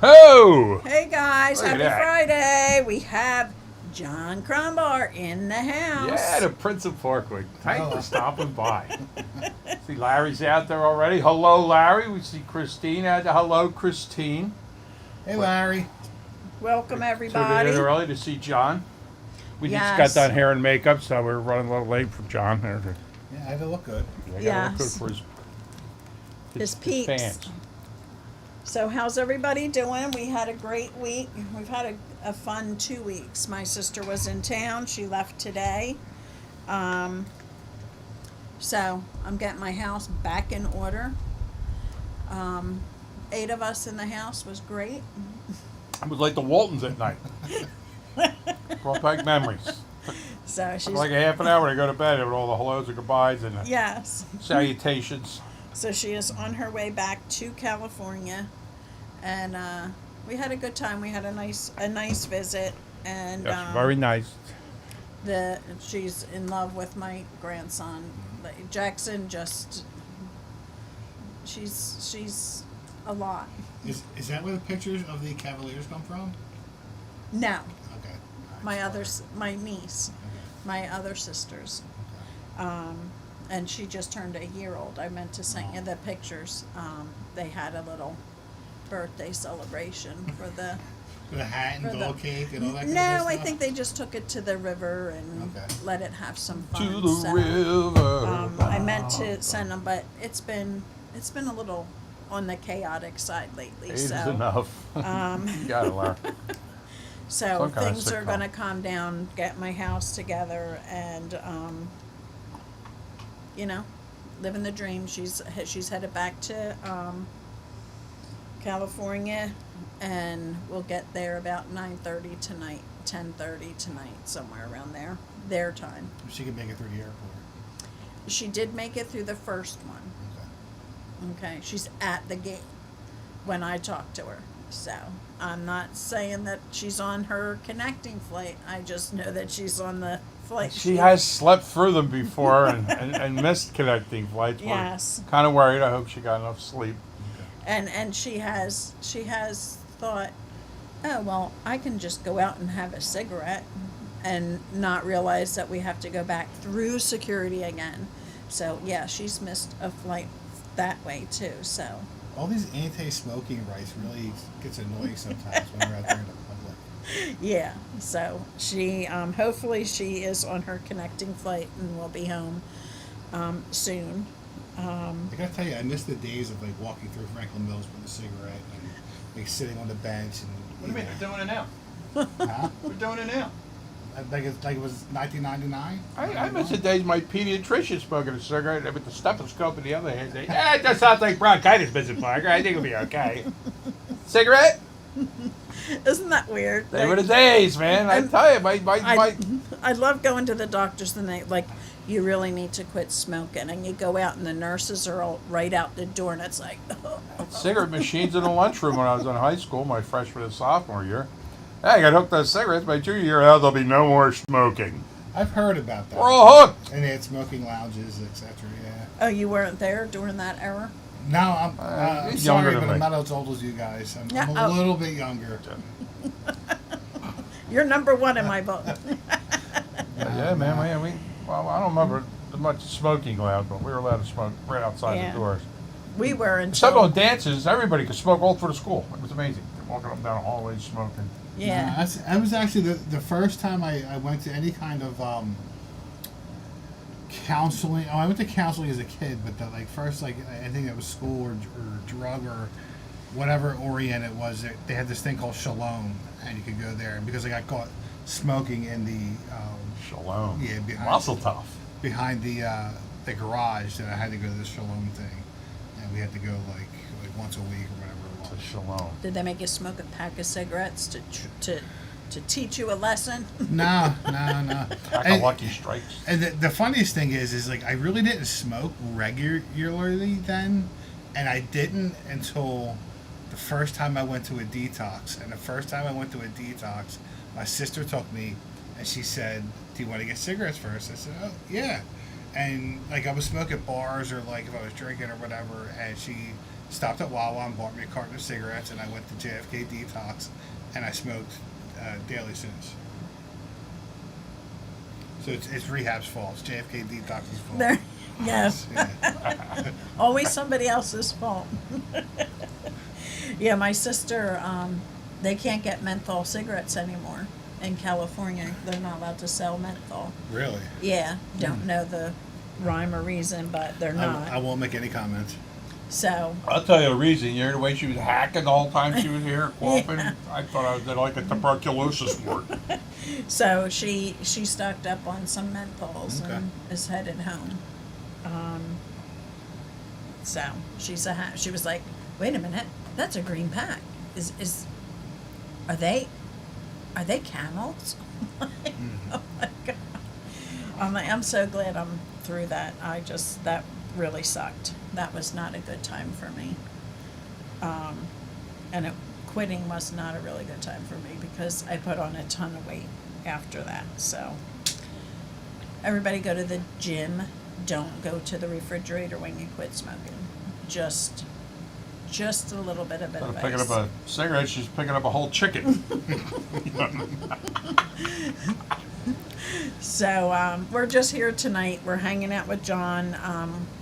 Ho! Hey guys, Look at happy that. Friday. We have John Crumbar in the house. Yeah, the Prince of Porkwood. Thanks Hello. for stopping by. See, Larry's out there already. Hello, Larry. We see Christine out there. Hello, Christine. Hey, Larry. Welcome Took it everybody. in early to see John. We just Yes. got done hair and makeup, so we're running a little late for John. Yeah, I look good. I gotta look Yes. good for His peeps. fans. So how's everybody doing? We had a great week. We've had a fun 2 weeks. My sister was in town. She left today. So I'm getting my house back in order. 8 of us in the house was great. It was like the Waltons at night. Brought back memories. So she's Like a half an hour to go to bed with all the hellos and goodbyes and the yes. salutations. So she is on her way back to California, and we had a good time. We had a nice visit, and That's very nice. she's in love with my grandson, Like, Jackson. She's a lot. Is that where the pictures of the Cavaliers come from? No, Okay. All right, my niece, my other sisters, and she just turned a year old. I meant to send you the pictures. They had a little birthday celebration for the. The hat and For dog the- cake and all that kind No, of stuff? I think they just took it to the river and Okay. let it have some fun. To the so, river. I meant to send them, but it's been a little on the chaotic side lately. It's so enough. um, You got it, Larry. so Some kind of things are sitcom. going to calm down, get my house together, and living the dream. She's headed back to California, and we'll get there about 9:30 tonight, 10:30 tonight, somewhere around there, their time. She can make it through the airport. She did make it through the first one. Okay, she's at the gate when I talked to her. So I'm not saying that she's on her connecting flight. I just know that she's on the flight. She has slept through them before and missed connecting flights. Yes. Kind of worried. I hope she got enough sleep. And she has thought, oh well, I can just go out and have a cigarette, and not realize that we have to go back through security again. So yeah, she's missed a flight that way too. So All these anti-smoking rights really gets annoying sometimes when we're out there in the public. yeah, so she hopefully she is on her connecting flight and will be home soon. I gotta tell you, I miss the days of like walking through Franklin Mills with a cigarette and like sitting on the bench and. What do you mean? We're doing it now. Huh? We're doing it now. Like it was 1999. I miss the days my pediatrician smoking a cigarette with the stethoscope in the other hand. Saying, that sounds like bronchitis, Mrs. Parker. I think it'll be okay. Cigarette? Isn't that weird? They were the days, man. I And tell you, my I love going to the doctors and they like, you really need to quit smoking, and you go out and the nurses are all right out the door, and it's like, cigarette machines in the lunchroom when I was in high school, my freshman and sophomore year. Hey, I got hooked on cigarettes. My junior year, there'll be no more smoking. I've heard about that. We're all hooked. And they had smoking lounges, etc. Yeah. oh, you weren't there during that era? No, I'm he's sorry, younger than but I'm me. not as old as you guys. I'm Yeah, a oh. little bit younger. You're number one in my book. Yeah, man. I don't remember much smoking allowed, but we were allowed to smoke right outside Yeah. the doors. We were Except until on dances, everybody could smoke all through the school. It was amazing. Walking up and down the hallways smoking. yeah. That was actually the first time I went to any kind of counseling. Oh, I went to counseling as a kid, but the first I think it was school or drug or whatever oriented was. They had this thing called Shalom, and you could go there. And because I got caught smoking in the Shalom. yeah Muscle tough. behind the garage, that I had to go to this Shalom thing, and we had to go like once a week or whatever it To was. Shalom. Did they make you smoke a pack of cigarettes to teach you a lesson? No. Pack of And- Lucky Strikes. And the funniest thing is like I really didn't smoke regularly then, and I didn't until the first time I went to a detox. And the first time I went to a detox, my sister took me, and she said, "Do you want to get cigarettes first?" I said, "Oh yeah." And like I would smoke at bars or like if I was drinking or whatever, and she stopped at Wawa and bought me a carton of cigarettes, and I went to JFK Detox, and I smoked daily since. So it's rehab's fault. It's JFK Detox's fault. There, yes. Yeah. Always somebody else's fault. Yeah, my sister, they can't get menthol cigarettes anymore in California. They're not allowed to sell menthol. Really? Yeah, don't know the rhyme or reason, but they're not. I won't make any comments. So, I'll tell you the reason. You hear the way she was hacking the whole time she was here, coughing. Yeah. I thought I was in like a tuberculosis ward. so she stocked up on some menthols Okay. and is headed home. So she was like, wait a minute, that's a green pack. Are they camels? Oh my god. I'm like, I'm so glad I'm through that. That really sucked. That was not a good time for me. And quitting was not a really good time for me because I put on a ton of weight after that. So everybody go to the gym. Don't go to the refrigerator when you quit smoking. Just a little bit of Instead of advice. picking up a cigarette, she's picking up a whole chicken. So we're just here tonight. We're hanging out with John.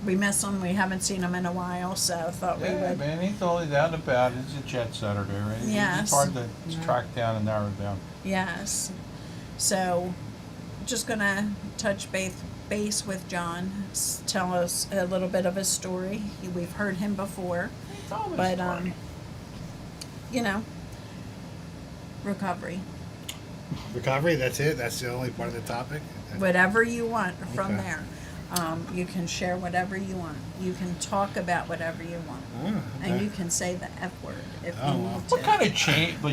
We miss him. We haven't seen him in a while, so thought we Yeah, would. man, he's always out and about. He's a jet setter there. Right? Yes. It's hard to track down and narrow down. Yes. So, just gonna touch base with John. Tell us a little bit of his story. We've heard him before, It's always but funny. Recovery. Recovery, that's it? That's the only part of the topic? Whatever you want from Okay. there. You can share whatever you want. You can talk about whatever you want. Oh, And okay. you can say the F word if Oh, you wow. need to. What kind of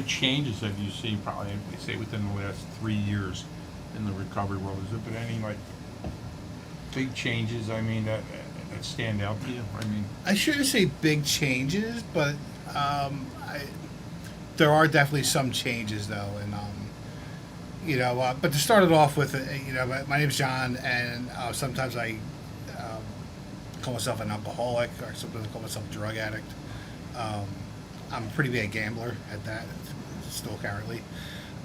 changes have you seen? Probably, we say within the last 3 years in the recovery world. Has there been any like big changes? I mean, that stand out to you? I mean, I shouldn't say big changes, but there are definitely some changes, though. And, but to start it off with, my name's John, and sometimes I call myself an alcoholic, or sometimes I call myself a drug addict. I'm a pretty bad gambler at that, still currently.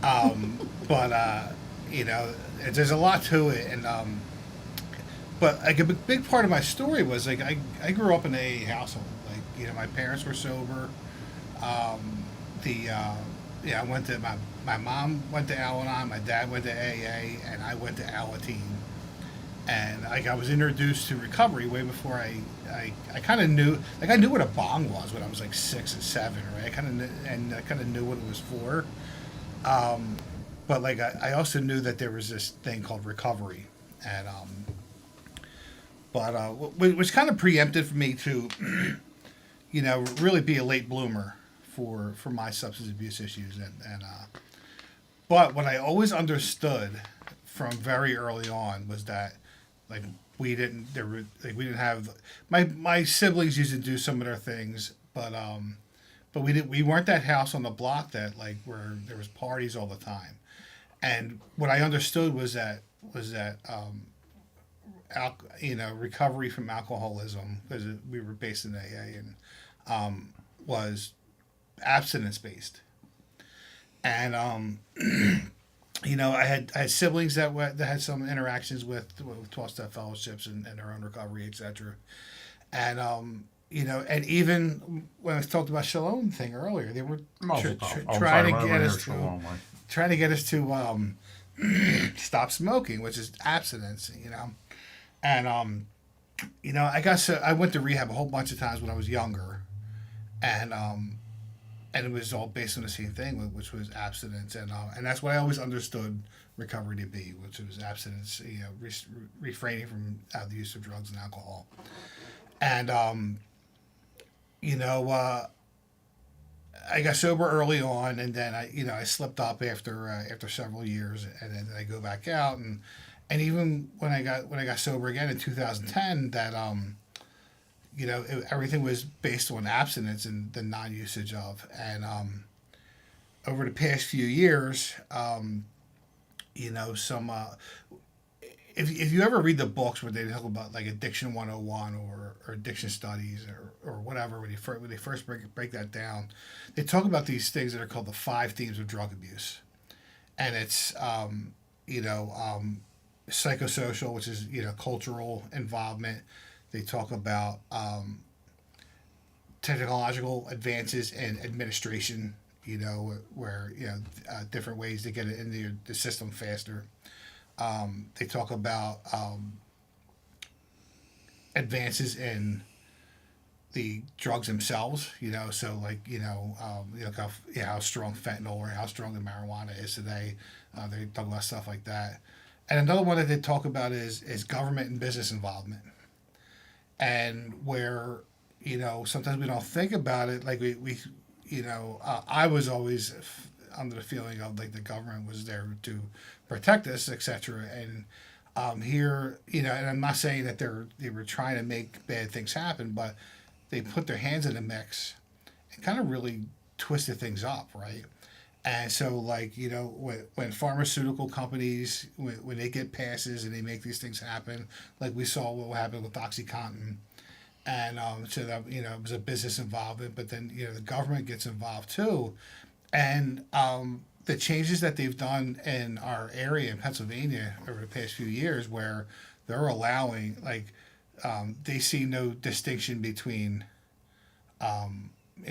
But there's a lot to it, and but like a big part of my story was like I grew up in a household. Like my parents were sober. I went to my mom went to Al-Anon, my dad went to AA, and I went to Alateen. And like I was introduced to recovery way before I kind of knew, like I knew what a bong was when I was like 6 or 7, right? I kind of knew what it was for. But like I also knew that there was this thing called recovery, and which kind of preempted for me to, really be a late bloomer for my substance abuse issues, but what I always understood from very early on was that like we didn't have my siblings used to do some of their things, but we weren't that house on the block that like where there was parties all the time. And what I understood was that recovery from alcoholism, because we were based in AA, and was abstinence based. And I had siblings that had some interactions with 12-step fellowships and their own recovery, etc. And and even when I talked about Shalom thing earlier, they were trying to get us to stop smoking, which is abstinence, And I went to rehab a whole bunch of times when I was younger, and it was all based on the same thing, which was abstinence, and that's what I always understood recovery to be, which was abstinence, refraining from the use of drugs and alcohol, and I got sober early on, and then I slipped up after several years, and then I go back out, and even when I got sober again in 2010, that everything was based on abstinence and the non-usage of, and over the past few years, if you ever read the books where they talk about like Addiction 101 or addiction studies or whatever, when they first break that down, they talk about these things that are called the 5 themes of drug abuse. And it's, psychosocial, which is, cultural involvement. They talk about technological advances in administration, where, different ways to get it into the system faster. They talk about advances in the drugs themselves, so like, how strong fentanyl or how strong the marijuana is today. They talk about stuff like that. And another one that they talk about is government and business involvement. And where, sometimes we don't think about it, like I was always under the feeling of like the government was there to protect us, etc. And here, and I'm not saying that they were trying to make bad things happen, but they put their hands in the mix and kind of really twisted things up, right? And so, like, when pharmaceutical companies, when they get passes and they make these things happen, like we saw what happened with OxyContin, and so that, it was a business involvement, but then, the government gets involved too. And the changes that they've done in our area in Pennsylvania over the past few years, where they're allowing, like, they see no distinction between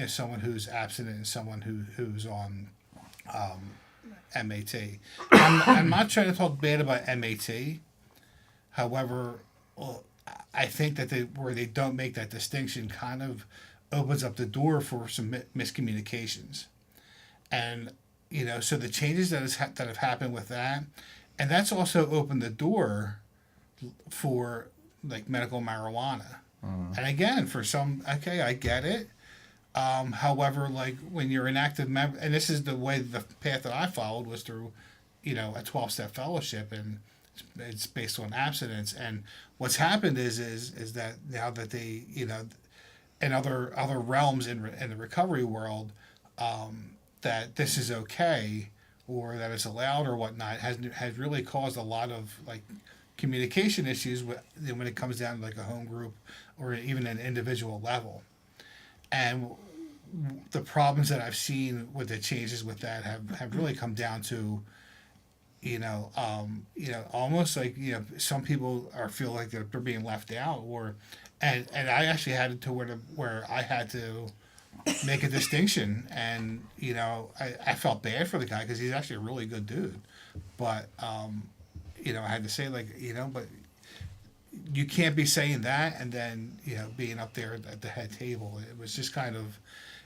someone who's abstinent and someone who's on MAT. I'm not trying to talk bad about MAT. However, I think that where they don't make that distinction kind of opens up the door for some miscommunications. And, so the changes that have happened with that, and that's also opened the door for like medical marijuana. And again, for some, okay, I get it. However, like when you're an active member, and this is the path that I followed was through, a 12-step fellowship, and it's based on abstinence. And what's happened is that now that they, in other realms in the recovery world, that this is okay or that it's allowed or whatnot has really caused a lot of like communication issues when it comes down to like a home group or even an individual level. And the problems that I've seen with the changes with that have really come down to, almost like, some people feel like they're being left out, and I actually had it to where I had to make a distinction, and I felt bad for the guy because he's actually a really good dude, but I had to say, like, but you can't be saying that and then being up there at the head table. It was just kind of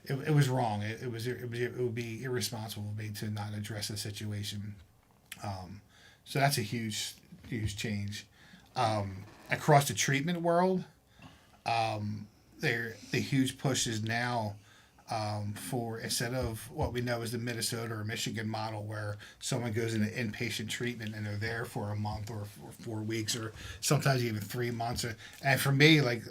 it was wrong. It would be irresponsible of me to not address the situation. So that's a huge change. Across the treatment world, the huge push is now for, instead of what we know as the Minnesota or Michigan model, where someone goes into inpatient treatment and they're there for a month or 4 weeks or sometimes even 3 months. And for me, like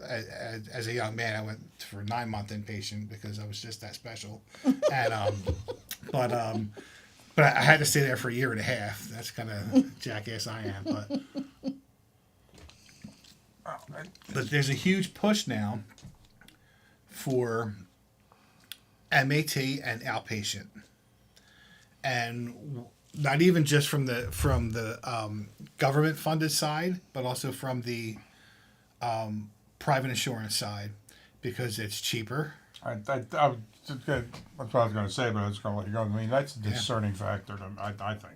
as a young man, I went for 9-month inpatient because I was just that special. And but I had to stay there for a year and a half. That's kind of jackass I am. But there's a huge push now for MAT and outpatient, and not even just from the government funded side, but also from the private insurance side, because it's cheaper. That's what I was going to say, but I was going to let you go. I mean, that's a discerning factor, I think.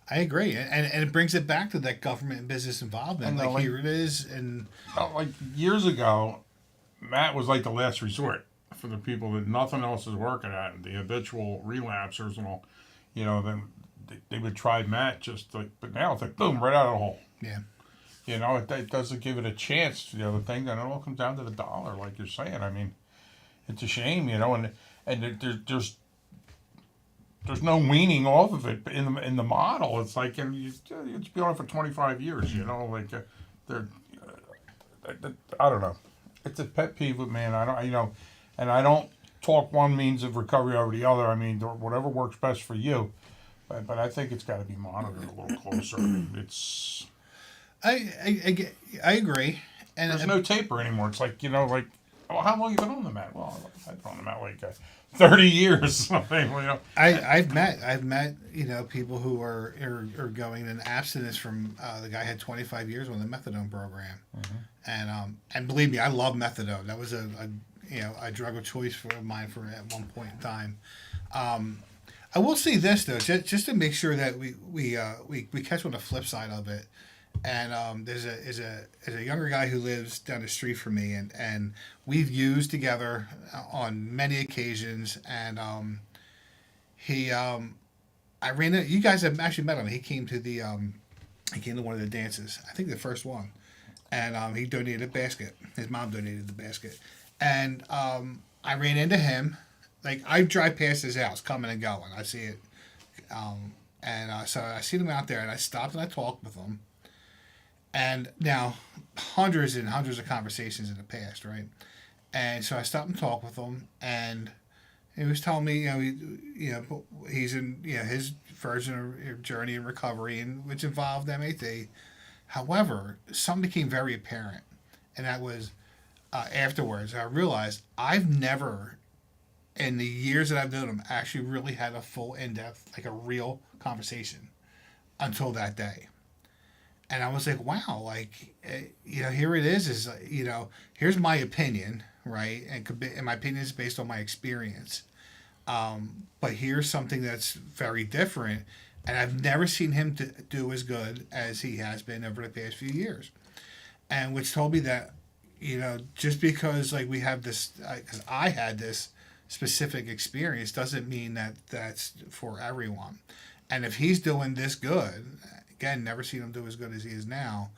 I agree, and it brings it back to that government and business involvement. And like here it is, and like years ago, Matt was like the last resort for the people that nothing else is working at, the habitual relapsers and all. Then they would try Matt but now it's like boom, right out of the hole. Yeah. It doesn't give it a chance to the other thing. Then it all comes down to the dollar, like you're saying. I mean, it's a shame, and there's no weaning off of it in the model. It's like it's been on for 25 years. They're I don't know. It's a pet peeve with me, and and I don't talk one means of recovery over the other. I mean, whatever works best for you, but I think it's got to be monitored a little closer. It's I agree. And There's no taper anymore. It's like, like, oh, how long you been on the mat? Well, I've been on the mat like 30 years, something, I've met people who are going in abstinence from the guy had 25 years on the methadone program, and believe me, I love methadone. That was a drug of choice for mine for at one point in time. I will say this though, just to make sure that we catch on the flip side of it. And there's a younger guy who lives down the street from me, and we've used together on many occasions. And I ran it. You guys have actually met him. He came to one of the dances. I think the first one, and he donated a basket. His mom donated the basket, and I ran into him. Like I drive past his house, coming and going. I see it, so I seen him out there, and I stopped and I talked with him. And now, hundreds and hundreds of conversations in the past, right? And so I stopped and talked with him, and he was telling me, he's in, his version of journey and recovery, and which involved MAT. However, something became very apparent, and that was afterwards. I realized I've never, in the years that I've known him, actually really had a full, in-depth, like a real conversation until that day. And I was like, wow, like, here it is, here's my opinion, right? And my opinion is based on my experience. But here's something that's very different. And I've never seen him do as good as he has been over the past few years. And which told me that, just because, like, we have this, because I had this specific experience doesn't mean that that's for everyone. And if he's doing this good, again, never seen him do as good as he is now.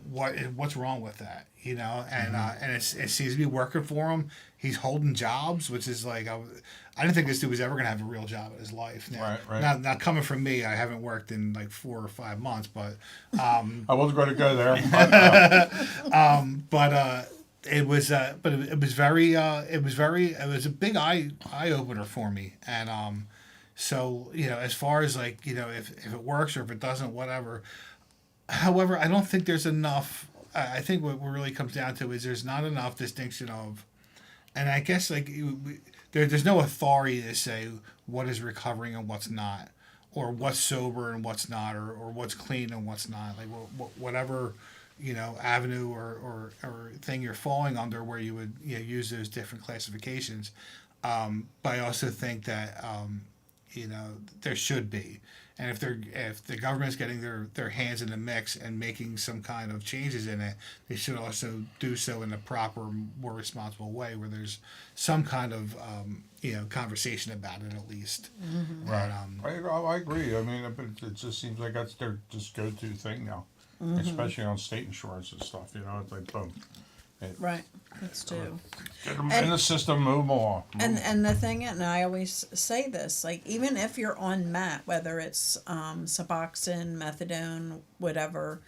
What's wrong with that? And it seems to be working for him. He's holding jobs, which is like I didn't think this dude was ever going to have a real job in his life. Now, right. Now coming from me, I haven't worked in like 4 or 5 months, but I wasn't going to go there. It was a big eye opener for me, and so, as far as like, if it works or if it doesn't, whatever. However, I don't think there's enough. I think what really comes down to is there's not enough distinction of, and I guess like there's no authority to say what is recovering and what's not, or what's sober and what's not, or what's clean and what's not. Like whatever, avenue or thing you're falling under where you would use those different classifications. But I also think that there should be, and if the government's getting their hands in the mix and making some kind of changes in it, they should also do so in a proper, more responsible way where there's some kind of conversation about it at least. Mm-hmm. Right. I agree. I mean, it just seems like that's their just go-to thing now, especially on state insurance and stuff. It's like boom. Right. That's true. Get them in the system, move them along. And the thing, and I always say this, like even if you're on MAT, whether it's Suboxone, methadone, whatever,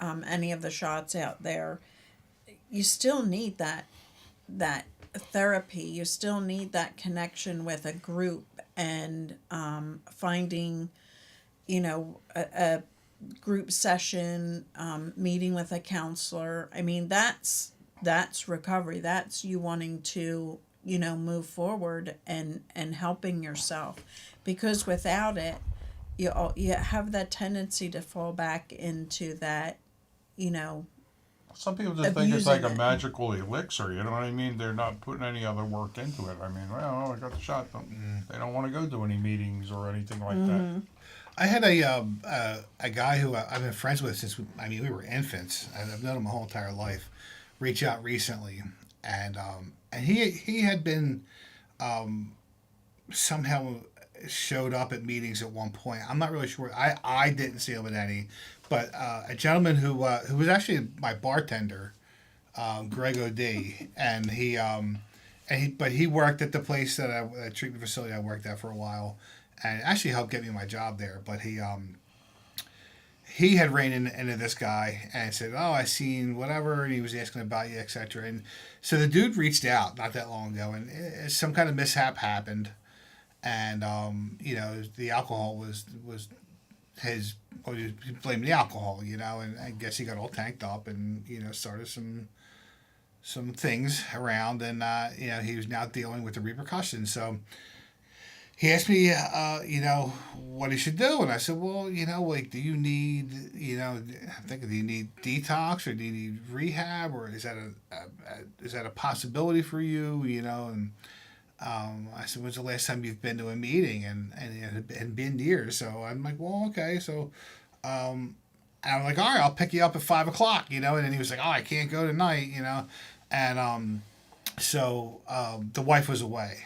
any of the shots out there, you still need that therapy. You still need that connection with a group and finding, a group session, meeting with a counselor. I mean, that's recovery. That's you wanting to, move forward and helping yourself, because without it, you have that tendency to fall back into that, Some people just think it's like a abusing it. magical elixir. You know what I mean? They're not putting any other work into it. I mean, well, I got the shot. They don't want to go to any meetings or anything like that. I had a guy who I've been friends with since we were infants. I've known him my whole entire life. Reach out recently, and he had been somehow showed up at meetings at one point. I'm not really sure. I didn't see him at any, but a gentleman who was actually my bartender, Greg O'D, and he worked at the place that treatment facility I worked at for a while, and actually helped get me my job there. But he had ran into this guy and said, "Oh, I seen whatever," and he was asking about you, etc. And so the dude reached out not that long ago, and some kind of mishap happened, and the alcohol was well, he blamed the alcohol, and I guess he got all tanked up and started some things around, and he was now dealing with the repercussions. So he asked me, what he should do, and I said, well, like, do you need, I'm thinking, do you need detox or do you need rehab, or is that a possibility for you, and I said, when's the last time you've been to a meeting? And it had been years. So I'm like, well, okay. So, and I'm like, all right, I'll pick you up at 5:00, and then he was like, oh, I can't go tonight, and, so, the wife was away.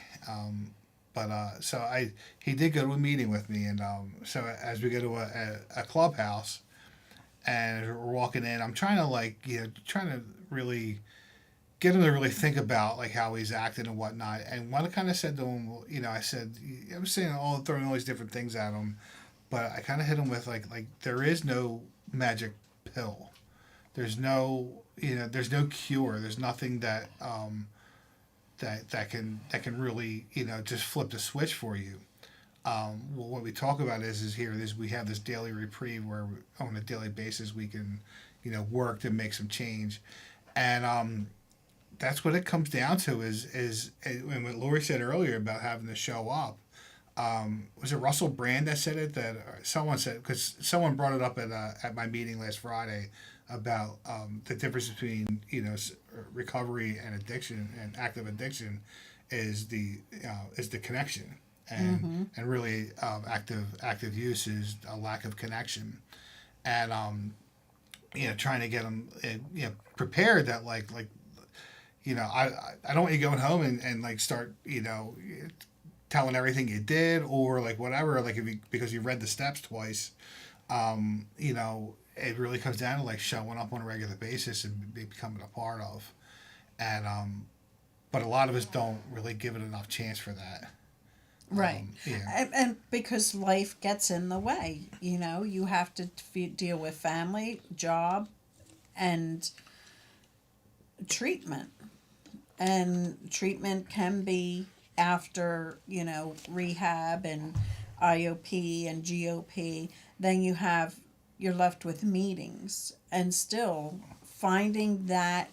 So he did go to a meeting with me. And, so as we go to a clubhouse and we're walking in, I'm trying to really get him to really think about like how he's acting and whatnot. And what I kind of said to him, I said, I was saying throwing all these different things at him, but I kind of hit him with like there is no magic pill. There's no cure. There's nothing that that can really just flip the switch for you. Well, what we talk about is we have this daily reprieve where on a daily basis we can work to make some change, and that's what it comes down to is and what Lori said earlier about having to show up. Was it Russell Brand that said it? That someone said, because someone brought it up at my meeting last Friday about the difference between recovery and addiction and active addiction is the connection, and really active use is a lack of connection, and trying to get them prepared that like I don't want you going home and like start telling everything you did or like whatever, like because you read the steps twice. It really comes down to like showing up on a regular basis and becoming a part of, and but a lot of us don't really give it enough chance for that. Right. Yeah. And because life gets in the way, you have to deal with family, job, and treatment. And treatment can be after, rehab and IOP and GOP. Then you're left with meetings, and still finding that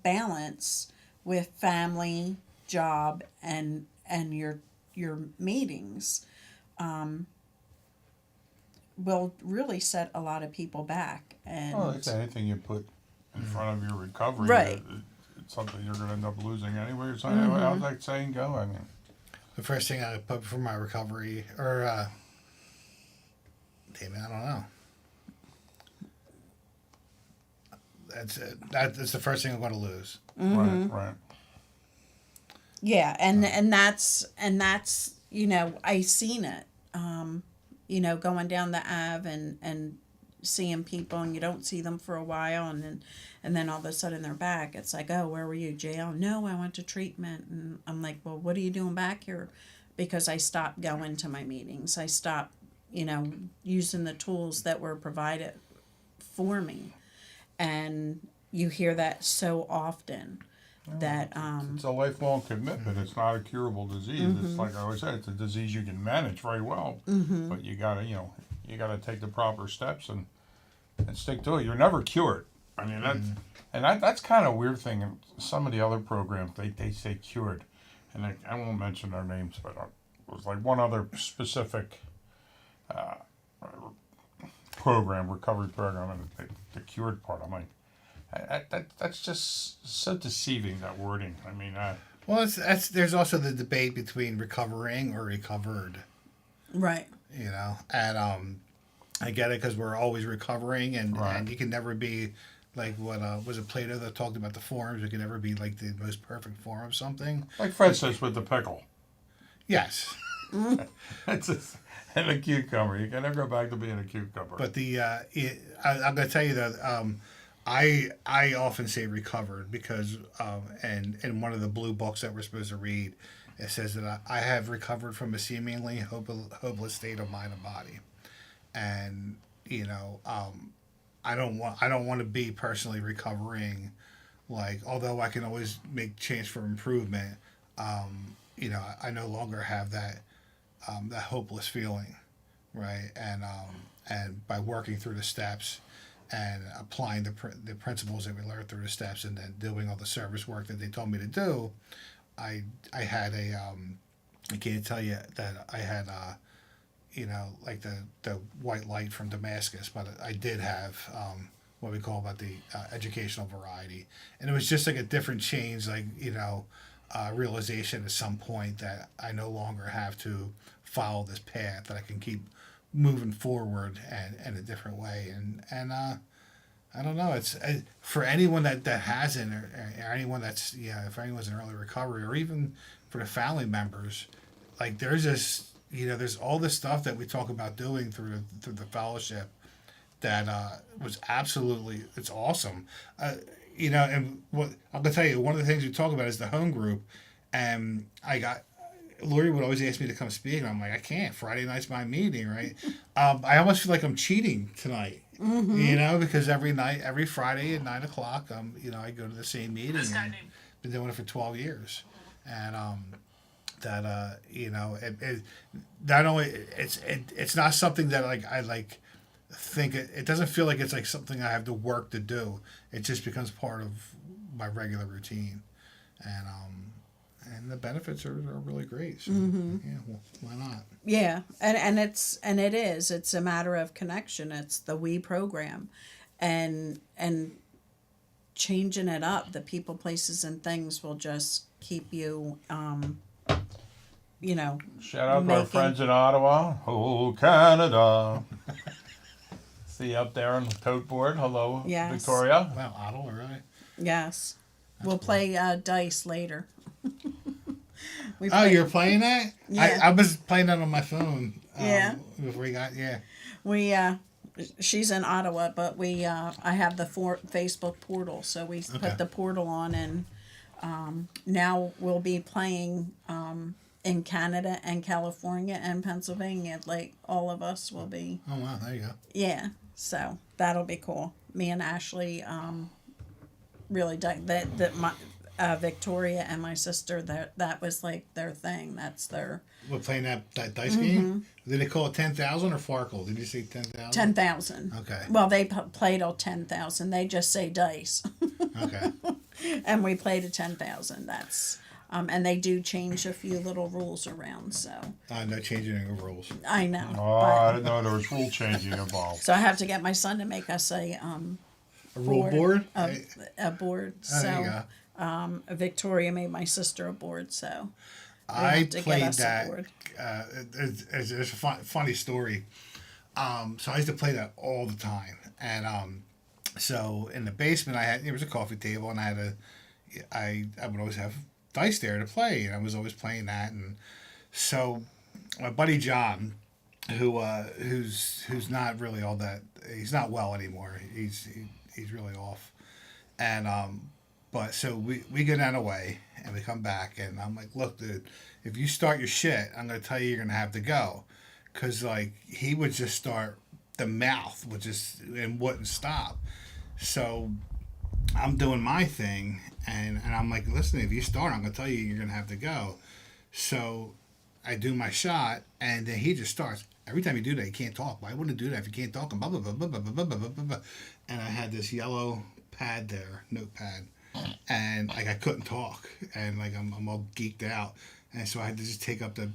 balance with family, job, and your meetings will really set a lot of people back. And Well, it's anything you put in front of your recovery. Right. It's something you're going to end up losing anyway. So how's that saying go? I mean, The first thing I put for my recovery, or damn it, I don't know. That's it. That's the first thing I'm going to lose. right. yeah, and that's I seen it. Going down the Ave and seeing people, and you don't see them for a while, and then all of a sudden they're back. It's like, oh, where were you? Jail? No, I went to treatment. And I'm like, well, what are you doing back here? Because I stopped going to my meetings. I stopped, using the tools that were provided for me. And you hear that so often that It's a lifelong commitment. It's not a curable disease. It's like I always said, it's a disease you can manage very well, but you gotta take the proper steps and stick to it. You're never cured. I mean that's kind of a weird thing. In some of the other programs, they say cured, and I won't mention their names, but it was like one other specific program, recovery program, and the cured part. I'm like, that's just so deceiving, that wording. I mean, Well, there's also the debate between recovering or recovered. right. And I get it because we're always recovering, and you can never be like what was it Plato that talked about the forms? You can never be like the most perfect form of something. like Fred says with the pickle. Yes. It's just, and a cucumber. You can never go back to being a cucumber. But I'm going to tell you that I often say recovered because and in one of the blue books that we're supposed to read, it says that I have recovered from a seemingly hopeless state of mind and body, and I don't want to be personally recovering, like, although I can always make change for improvement. I no longer have that hopeless feeling. right? And by working through the steps and applying the principles that we learned through the steps, and then doing all the service work that they told me to do, I had I can't tell you that I had like the white light from Damascus, but I did have what we call about the educational variety, and it was just like a different change, like realization at some point that I no longer have to follow this path, that I can keep moving forward and in a different way, and I don't know. It's for anyone that hasn't, or anyone that's if anyone's in early recovery, or even for the family members, like there's this there's all this stuff that we talk about doing through the fellowship that was absolutely it's awesome. And what I'm gonna tell you, one of the things we talk about is the home group, and Lori would always ask me to come speak, and I'm like, I can't. Friday night's my meeting, right? I almost feel like I'm cheating tonight, because every Friday at 9:00, I go to the same meeting. And been doing it for 12 years, and it not only it's not something that I think it doesn't feel like it's like something I have to work to do. It just becomes part of my regular routine, and the benefits are really great. So yeah, well, why not? Yeah, and it's a matter of connection. It's the we program, and changing it up. The people, places, and things will just keep you. Shout out to our friends in Ottawa. Oh, Canada. See you up there on the tote board. Hello, Yes. Victoria. Wow, Ottawa, really? Yes, we'll cool. play dice later. You're playing that? Yeah. I was playing that on my phone. Yeah. Before we got We she's in Ottawa, but I have the Facebook portal, so we Okay. put the portal on, and now we'll be playing in Canada and California and Pennsylvania. Like all of us will be. Oh wow, there you go. Yeah, so that'll be cool. Me and Ashley really that my Victoria and my sister, that was like their thing. That's their We're playing that dice game. Did they call it 10,000 or Farkle? Did you say 10,000? 10,000. Okay. Well, they played all 10,000. They just say dice, Okay. and we played a 10,000. That's and they do change a few little rules around. So No changing any rules. I know. Oh, I didn't know there was rule changing involved. So I have to get my son to make us A rule board? a board. Oh, there you So go. Victoria made my sister a board. So they I have to get played us a that. board. It's a funny story. So I used to play that all the time, and so in the basement there was a coffee table, and I would always have dice there to play, and I was always playing that, and so my buddy John, who's not really all that, he's not well anymore. He's really off, and but so we go down away and we come back, and I'm like, look, dude, if you start your shit, I'm gonna tell you you're gonna have to go, cause like he would just start the mouth and wouldn't stop, so I'm doing my thing, and I'm like, listen, if you start, I'm gonna tell you you're gonna have to go, so I do my shot, and then he just starts. Every time you do that, you can't talk. Why wouldn't you do that if you can't talk? And blah, blah, blah, blah, blah, blah, blah, blah, blah, blah. And I had this yellow pad there, notepad, and like I couldn't talk, and like I'm all geeked out, and so I had to just take up the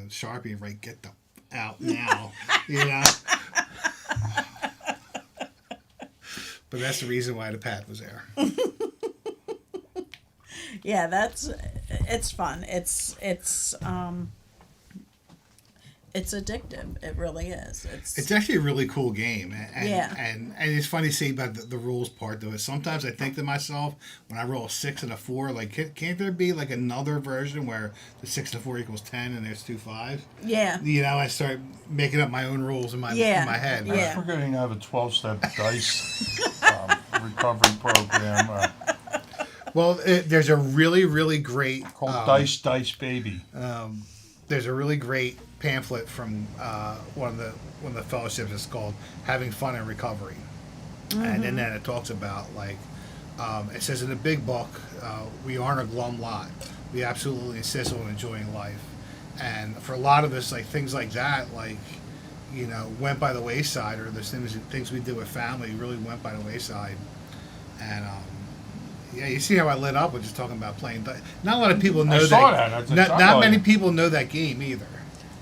Sharpie and write, "Get the out now," But that's the reason why the pad was there. Yeah, it's fun. It's addictive. It really is. It's actually a really cool game, and Yeah. and it's funny to see about the rules part of it. Sometimes I think to myself, when I roll a 6 and a 4, like can't there be like another version where the 6 and a 4 equals 10 and there's 2 5s? Yeah. I start making up my own rules in my head. Yeah. I'm forgetting to have a 12-step dice recovery program Well, there's a really, really great called Dice Baby. there's a really great pamphlet from one of the fellowships. It's called "Having Fun in Recovery," and in that it talks about it says in the big book, we aren't a glum lot. We absolutely insist on enjoying life, and for a lot of us, like things like that, like went by the wayside, or those things we did with family really went by the wayside. And yeah, you see how I lit up with just talking about playing. Not a lot of people know saw that. that. Not many people know that game either.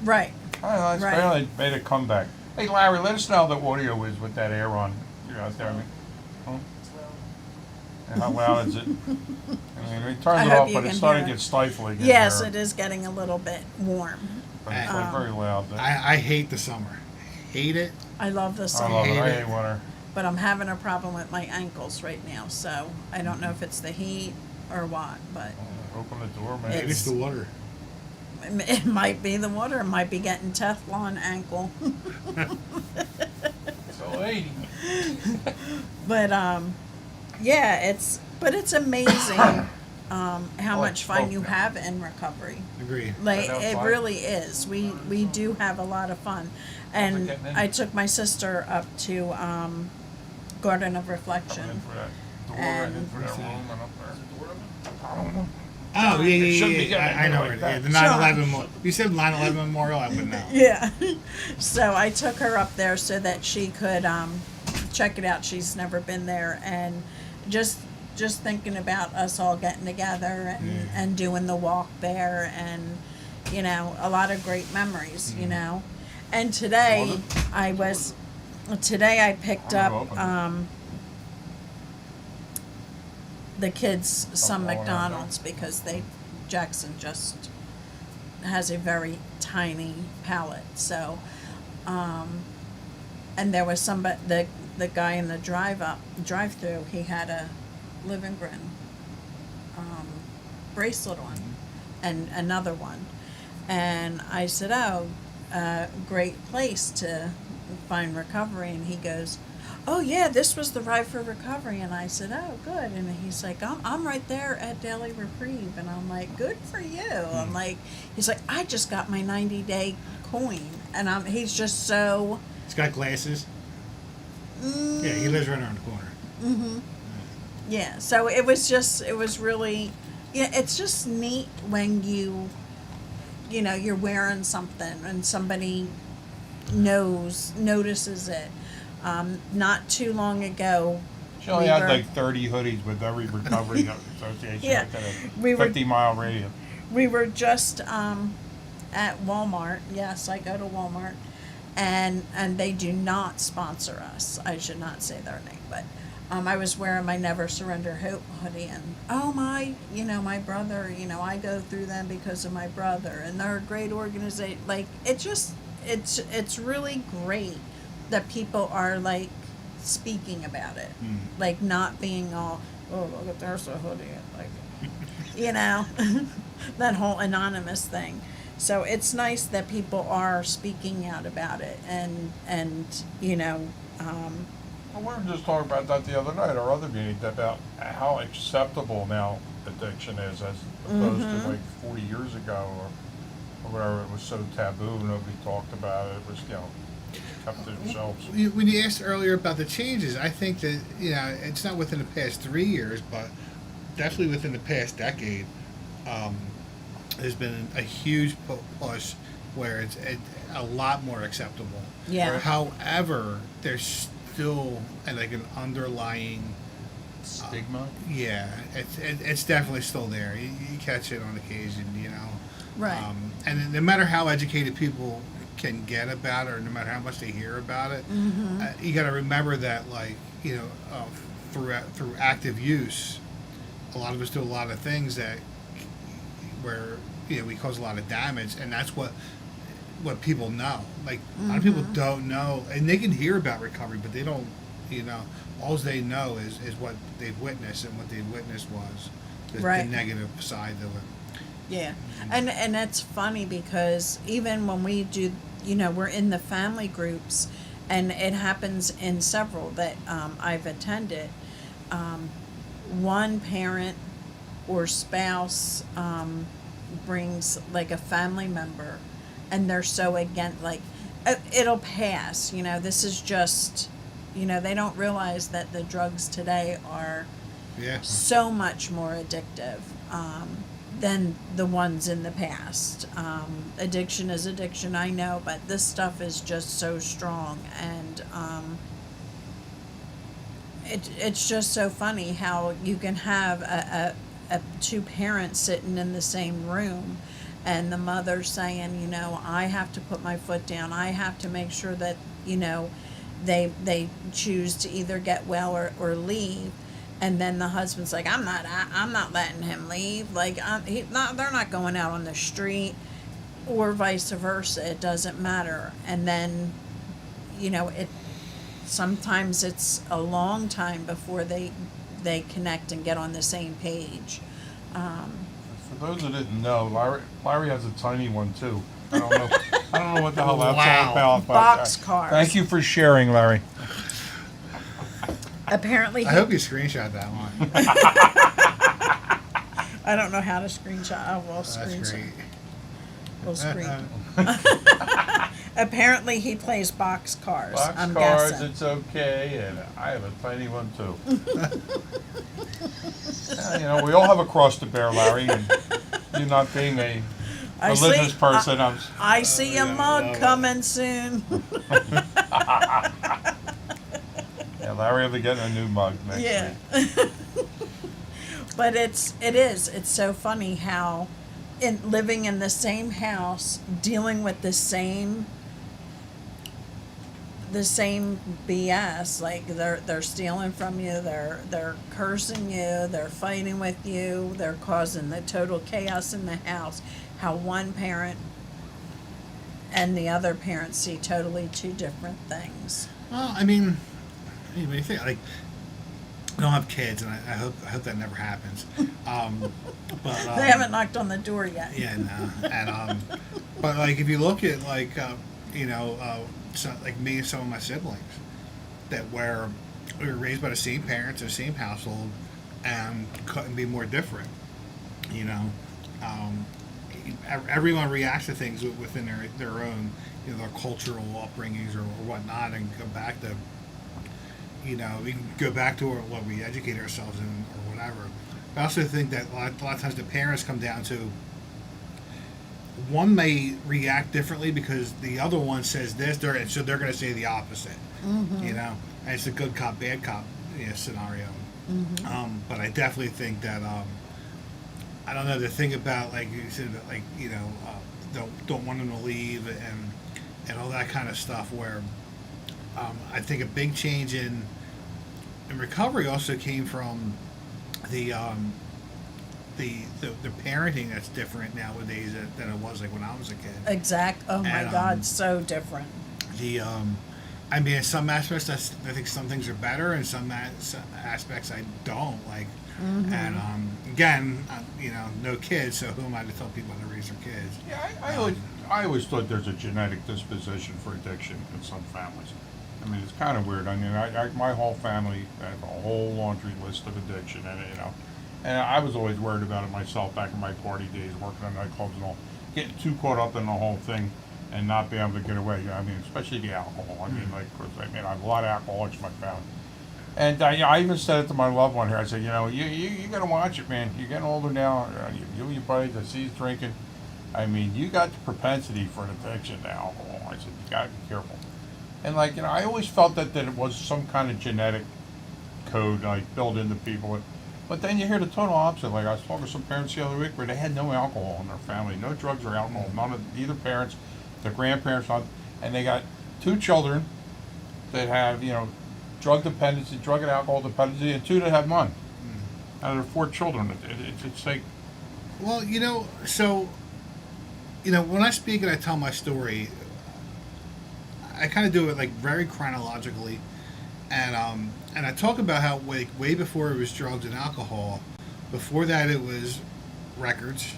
Right. Oh, it's Right. barely made a comeback. Hey, Larry, let us know how the audio is with that air on. You're out there. I mean, huh? And how loud is it? I mean, we I turned it hope off, you but it's can starting to hear get it. stifling. in Yes, here. it is getting a little bit warm. But it's like very loud. But I hate the summer. Hate it. I love the I summer, love it. I hate it. hate winter. but I'm having a problem with my ankles right now, so I don't know if it's the heat or what, but Open the door, man. Maybe it's the water. it might be the water. It might be getting Teflon ankle. So 80. But yeah, it's amazing how much fun you have in recovery. Agree. Like Right it outside. really is. We do have a lot of fun, and getting in. I took my sister up to Garden of Coming in Reflection. for that door and in for that room and up there. I don't know. Oh yeah, It shouldn't be yeah, getting I know like where that. it is. The 9/11. You said 9/11 Memorial. I would know. Yeah. So I took her up there so that she could check it out. She's never been there, and just thinking about us all getting together and doing the walk there, and a lot of great memories. And today I picked up the kids some going on there. McDonald's because Jackson just has a very tiny palate. So, and there was the guy in the drive-through. He had a Live and Grin bracelet on, and another one. And I said, "Oh, great place to find recovery." And he goes, "Oh yeah, this was the Ride for Recovery." And I said, "Oh, good." And he's like, I'm right there at Daily Reprieve." And I'm like, "Good for you." I'm like, he's like, "I just got my 90-day coin." And he's just so. He's got glasses. Yeah, he lives right around the corner. Yeah, so it was really, it's just neat when you're wearing something and somebody notices it. Not too long ago, She only we had were- like 30 hoodies with every recovery association Yeah, within a we were- 50-mile radius. we were just at Walmart. Yes, I go to Walmart, and they do not sponsor us. I should not say their name, but I was wearing my Never Surrender Hope hoodie, and my brother, I go through them because of my brother, and they're a great organization. Like it's really great that people are like speaking about it, like not being all, "Oh, look at there's a hoodie," like that whole anonymous thing. So it's nice that people are speaking out about it, and Well, we were just talking about that the other night, our other meeting, about how acceptable now addiction is as opposed to like 40 years ago or whatever. It was so taboo, nobody talked about it. It was, kept to themselves. When you asked earlier about the changes, I think that it's not within the past 3 years, but definitely within the past decade. There's been a huge push where it's a lot more acceptable. Yeah. However, there's still like an underlying Stigma? yeah. It's definitely still there. You catch it on occasion, Right. And no matter how educated people can get about it, or no matter how much they hear about it, you got to remember that, like through active use, a lot of us do a lot of things where we cause a lot of damage, and that's what people know. Like a lot of people don't know, and they can hear about recovery, but they don't. All they know is what they've witnessed, and what they witnessed was the Right. negative side of it. Yeah, and that's funny because even when we do, we're in the family groups, and it happens in several that I've attended. One parent or spouse brings like a family member, and they're so against, like, it'll pass. This is just, they don't realize that the drugs today are Yeah. so much more addictive than the ones in the past. Addiction is addiction, I know, but this stuff is just so strong, and it's just so funny how you can have a two parents sitting in the same room, and the mother saying, you know, I have to put my foot down. I have to make sure that, you know, they choose to either get well or leave. And then the husband's like, I'm not letting him leave. Like, they're not going out on the street, or vice versa. It doesn't matter. And then, you know, sometimes it's a long time before they connect and get on the same page. For those that didn't know, Larry has a tiny one too. I don't know. I don't know what the hell that's Wow. all about. But, Boxcars. Thank you for sharing, Larry. Apparently, I hope you screenshot that one. I don't know how to screenshot. I will That's screenshot. great. We'll screen. Apparently, he plays boxcars. I'm Boxcars, guessing. it's okay, and I have a tiny one too. You know, we all have a cross to bear, Larry, and you not being a I religious see- person, I see a yeah, mug love it. coming soon. yeah, Larry will be getting a new mug next Yeah. week. But it's so funny how living in the same house, dealing with the same BS, like they're stealing from you, they're cursing you, they're fighting with you, they're causing the total chaos in the house. How one parent and the other parent see totally two different things. Well, I mean, when you think, like, I don't have kids, and I hope that never happens. But They haven't knocked on the door yet. Yeah, no, and but like if you look at like you know, so, like me and some of my siblings, that we were raised by the same parents, the same household, and couldn't be more different. You know, everyone reacts to things within their own, you know, their cultural upbringings or whatnot, and go back to, you know, we can go back to what we educate ourselves in or whatever. I also think that a lot of times the parents come down to, one may react differently because the other one says this, so they're going to say the opposite. You know, and it's a good cop, bad cop, you know, scenario. But I definitely think that I don't know, the thing about, like you said, like, you know, don't want them to leave and all that kind of stuff. Where I think a big change in recovery also came from the parenting that's different nowadays than it was like when I was a kid. Oh my And, God, so different. I mean, in some aspects, I think some things are better, and some aspects I don't like. And again, you know, no kids, so who am I to tell people how to raise their kids? Yeah, I always thought there's a genetic disposition for addiction in some families. I mean, it's kind of weird. I mean, my whole family have a whole laundry list of addiction, and you know, and I was always worried about it myself back in my party days, working on nightclubs and all, getting too caught up in the whole thing and not being able to get away. I mean, especially the alcohol. I mean, like, 'cause, I mean, I have a lot of alcoholics in my family. And I even said it to my loved one here. I said, you know, you got to watch it, man. You're getting older now. You and your buddies, I see you drinking. I mean, you got the propensity for an addiction to alcohol. I said, you got to be careful. And, like, you know, I always felt that it was some kind of genetic code, like, built into people. But then you hear the total opposite. Like, I was talking to some parents the other week where they had no alcohol in their family, no drugs or alcohol, none of either parents, their grandparents, and they got 2 children that have, you know, drug dependency, drug and alcohol dependency, and 2 that have none. Out of their 4 children, it's like, Well, you know, so, you know, when I speak and I tell my story, I kind of do it like very chronologically, and I talk about how way before it was drugs and alcohol, before that it was records,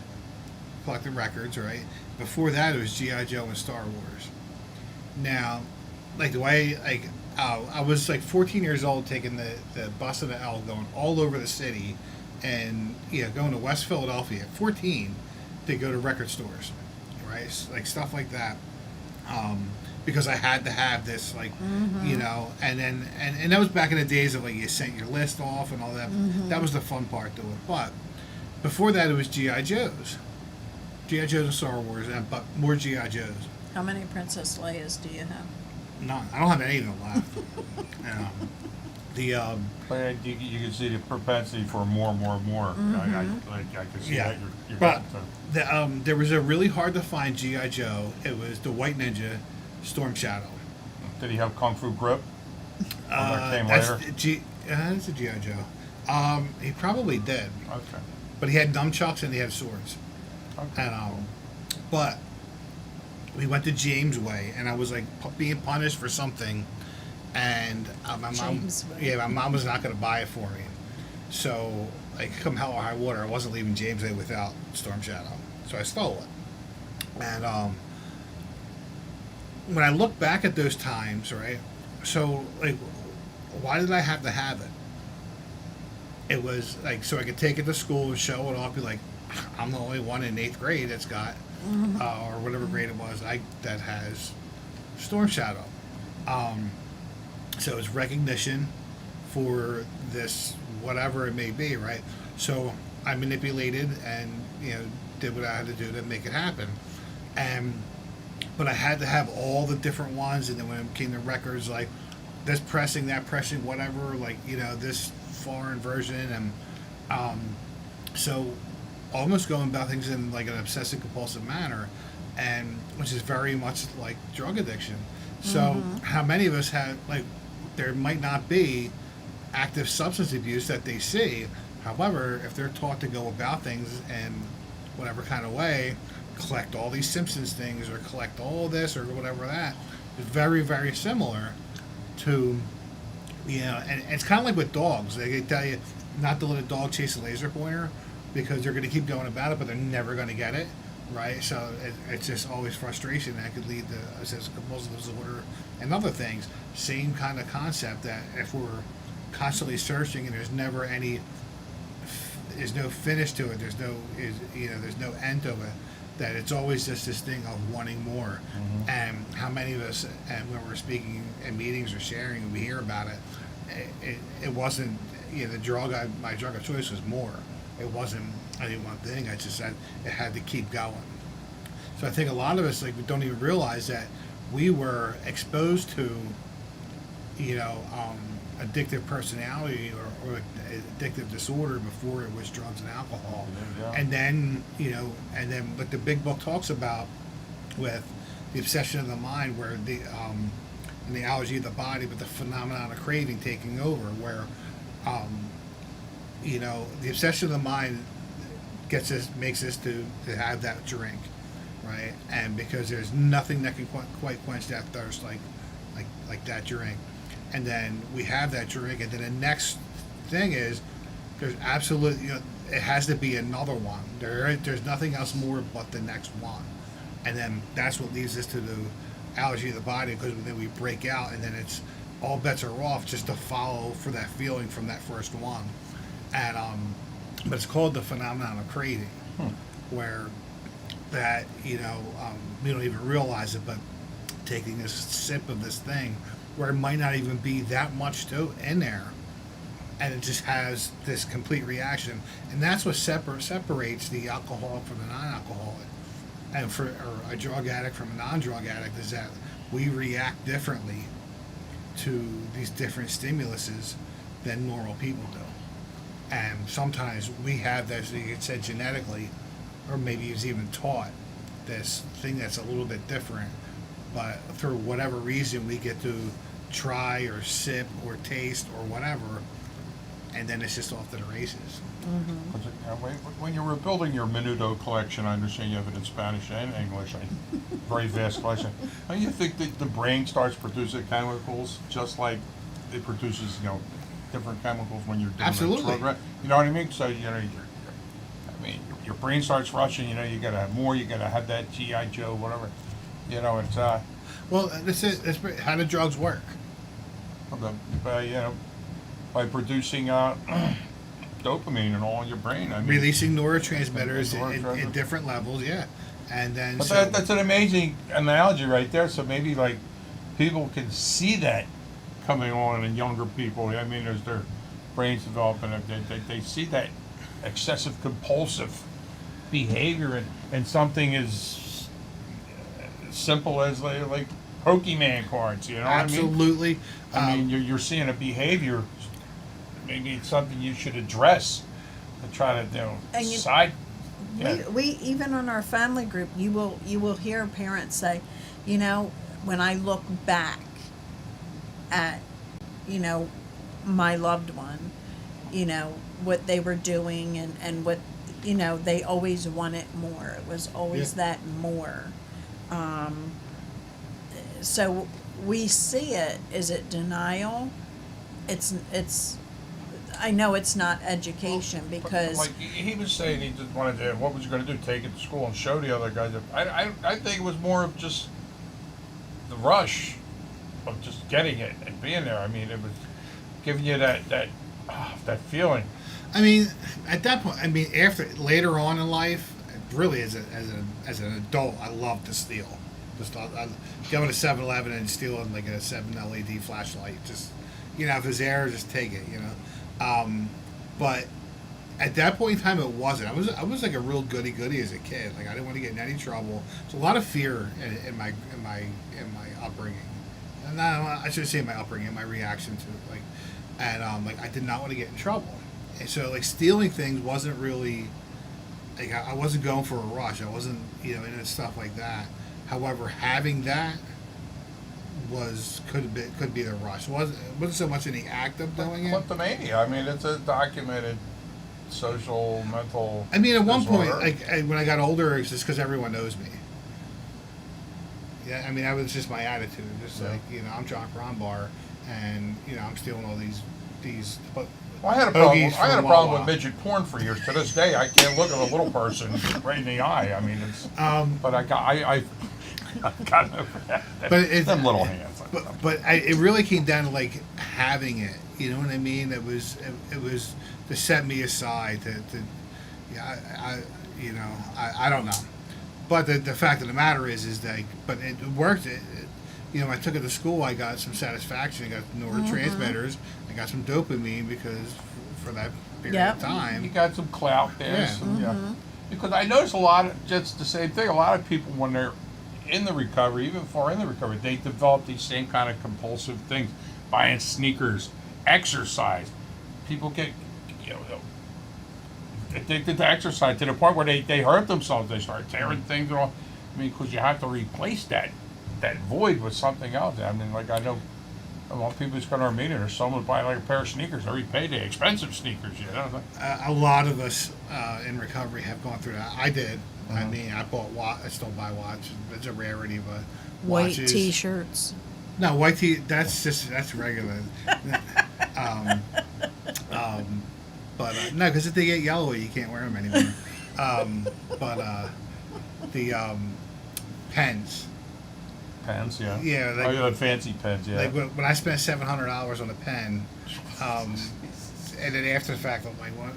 collecting records, right? Before that it was G.I. Joe and Star Wars. Now, like the way, like, I was like 14 years old taking the bus and the L going all over the city, and, you know, going to West Philadelphia at 14 to go to record stores, right? Like stuff like that. Because I had to have this, like, you know, and then, and that was back in the days of, like, you sent your list off and all that. That was the fun part to it. But Before that, it was GI Joes, GI Joes and Star Wars, and but more GI Joes. How many Princess Leia's do you have? Not, I don't have any of them left. The But you can see the propensity for more and more and more. I can see Yeah, that. You're but so- there was a really hard to find GI Joe. It was the White Ninja, Storm Shadow. Did he have Kung Fu grip? that came That's later? that's a GI Joe. He probably did, Okay. but he had nunchucks and he had swords. Okay. And but we went to James Way, and I was like being punished for something, and my mom, James Way. yeah, my mom was not going to buy it for me. So, like, come hell or high water, I wasn't leaving James Way without Storm Shadow. So I stole it. And when I look back at those times, right? So, like, why did I have to have it? It was like so I could take it to school and show it off, be like, I'm the only one in 8th grade that's got, or whatever grade it was, that has Storm Shadow. So it's recognition for this, whatever it may be, right? So I manipulated and did what I had to do to make it happen, but I had to have all the different ones, and then when it came to records, like this pressing, that pressing, whatever, like this foreign version, and so almost going about things in like an obsessive compulsive manner, and which is very much like drug addiction. So how many of us have, like, there might not be active substance abuse that they see, however, if they're taught to go about things in whatever kind of way, collect all these Simpsons things or collect all this or whatever that, is very, very similar to, and it's kind of like with dogs. They tell you not to let a dog chase a laser pointer because they're going to keep going about it, but they're never going to get it, right? So it's just always frustration that could lead to obsessive compulsive disorder and other things. Same kind of concept, that if we're constantly searching and there's never any, there's no finish to it, there's no end to it, that it's always just this thing of wanting more. And how many of us, and when we're speaking in meetings or sharing and we hear about it, it wasn't, the drug, my drug of choice was more. It wasn't any one thing. I just said it had to keep going. So I think a lot of us, like, we don't even realize that we were exposed to, addictive personality or addictive disorder before it was drugs and alcohol. Yeah. And then, but the big book talks about with the obsession of the mind, where and the allergy of the body, but the phenomenon of craving taking over, where, the obsession of the mind makes us to have that drink, right? And because there's nothing that can quite quench that thirst like that drink. And then we have that drink, and then the next thing is there's absolutely, it has to be another one. There's nothing else more but the next one. And then that's what leads us to the allergy of the body, because then we break out, and then it's all bets are off just to follow for that feeling from that first one. And but it's called the phenomenon of craving, where that we don't even realize it, but taking this sip of this thing where it might not even be that much in there, and it just has this complete reaction, and that's what separates the alcoholic from the non-alcoholic, and for or a drug addict from a non-drug addict, is that we react differently to these different stimuluses than normal people do. And sometimes we have this, you could say genetically, or maybe it's even taught, this thing that's a little bit different, but through whatever reason we get to try or sip or taste or whatever, and then it's just off to the races. When you were building your Menudo collection, I understand you have it in Spanish and English, very vast collection. Don't you think that the brain starts producing chemicals just like it produces, different chemicals when you're doing Absolutely. a drug? You know what I mean? So, your brain starts rushing, you gotta have more, you gotta have that G.I. Joe, whatever. It's, Well, this is how do drugs work? by producing dopamine and all in your brain. I mean, Releasing neurotransmitters in Neurotransmitters. different levels, yeah. And then but that's an amazing analogy right there. So maybe like people can see that coming on in younger people. I mean, as their brains develop, and they see that excessive compulsive behavior and something as simple as like Pokemon cards, you know what I mean? Absolutely. I mean, you're seeing a behavior, maybe it's something you should address to try to, And you- side. Yeah. We even on our family group, you will hear parents say, you know, when I look back at, you know, my loved one, you know, what they were doing and what, you know, they always wanted more. It was always Yeah. that more. So we see it. Is it denial? It's. I know it's not education because Like he was saying, he just wanted to. What was he going to do? Take it to school and show the other guys? I think it was more of just the rush of just getting it and being there. I mean, it was giving you that feeling. I mean, at that point, I mean, after later on in life, really as an adult, I love to steal. Just I going to 7-Eleven and stealing like a 7 LED flashlight. Just, you know, if it's there, just take it. You know, but at that point in time, it wasn't. I was like a real goody as a kid. Like I didn't want to get in any trouble. There's a lot of fear in my upbringing. And I should say my upbringing, my reaction to it. Like, and like I did not want to get in trouble. And so like stealing things wasn't really like I wasn't going for a rush. I wasn't, you know, into stuff like that. However, having that could be the rush. It wasn't so much in the act of doing it. Kleptomania. I mean, it's a documented social mental. I mean, at one point, disorder. when I got older, it's just because everyone knows me. Yeah, I mean, that was just my attitude. Just Yeah. like, you know, I'm John Crombar, and you know, I'm stealing all these. Well, I had a problem. hoagies I had a from problem Wawa. with midget porn for years. To this day, I can't look at a little person right in the eye. I mean, it's. But I got over that. But it's Them little hands. But it really came down to like having it. You know what I mean? It was to set me aside to yeah. I don't know. But the fact of the matter is that but it worked. You know, when I took it to school, I got some satisfaction. I got neurotransmitters. I got some dopamine because for that period Yep. of time. You got some clout there. Yeah. Yeah. Because I notice a lot of just the same thing. A lot of people when they're in the recovery, even far in the recovery, they develop these same kind of compulsive things, buying sneakers, exercise. People get, you know, addicted to exercise to the point where they hurt themselves. They start tearing things off. I mean, because you have to replace that void with something else. I mean, like I know a lot of people just go to our meeting or someone buy like a pair of sneakers every payday, expensive sneakers, you know. A lot of us in recovery have gone through that. I did. I Uh-huh. mean, I still buy watches. It's a rarity, but white watches. T-shirts. No, white tee. That's regular. But no, because if they get yellowy, you can't wear them anymore. But the pens. Pens, yeah. Yeah, like- oh, yeah, the fancy pens, yeah. Like when I spent $700 on a pen, and then after the fact, I'm like, what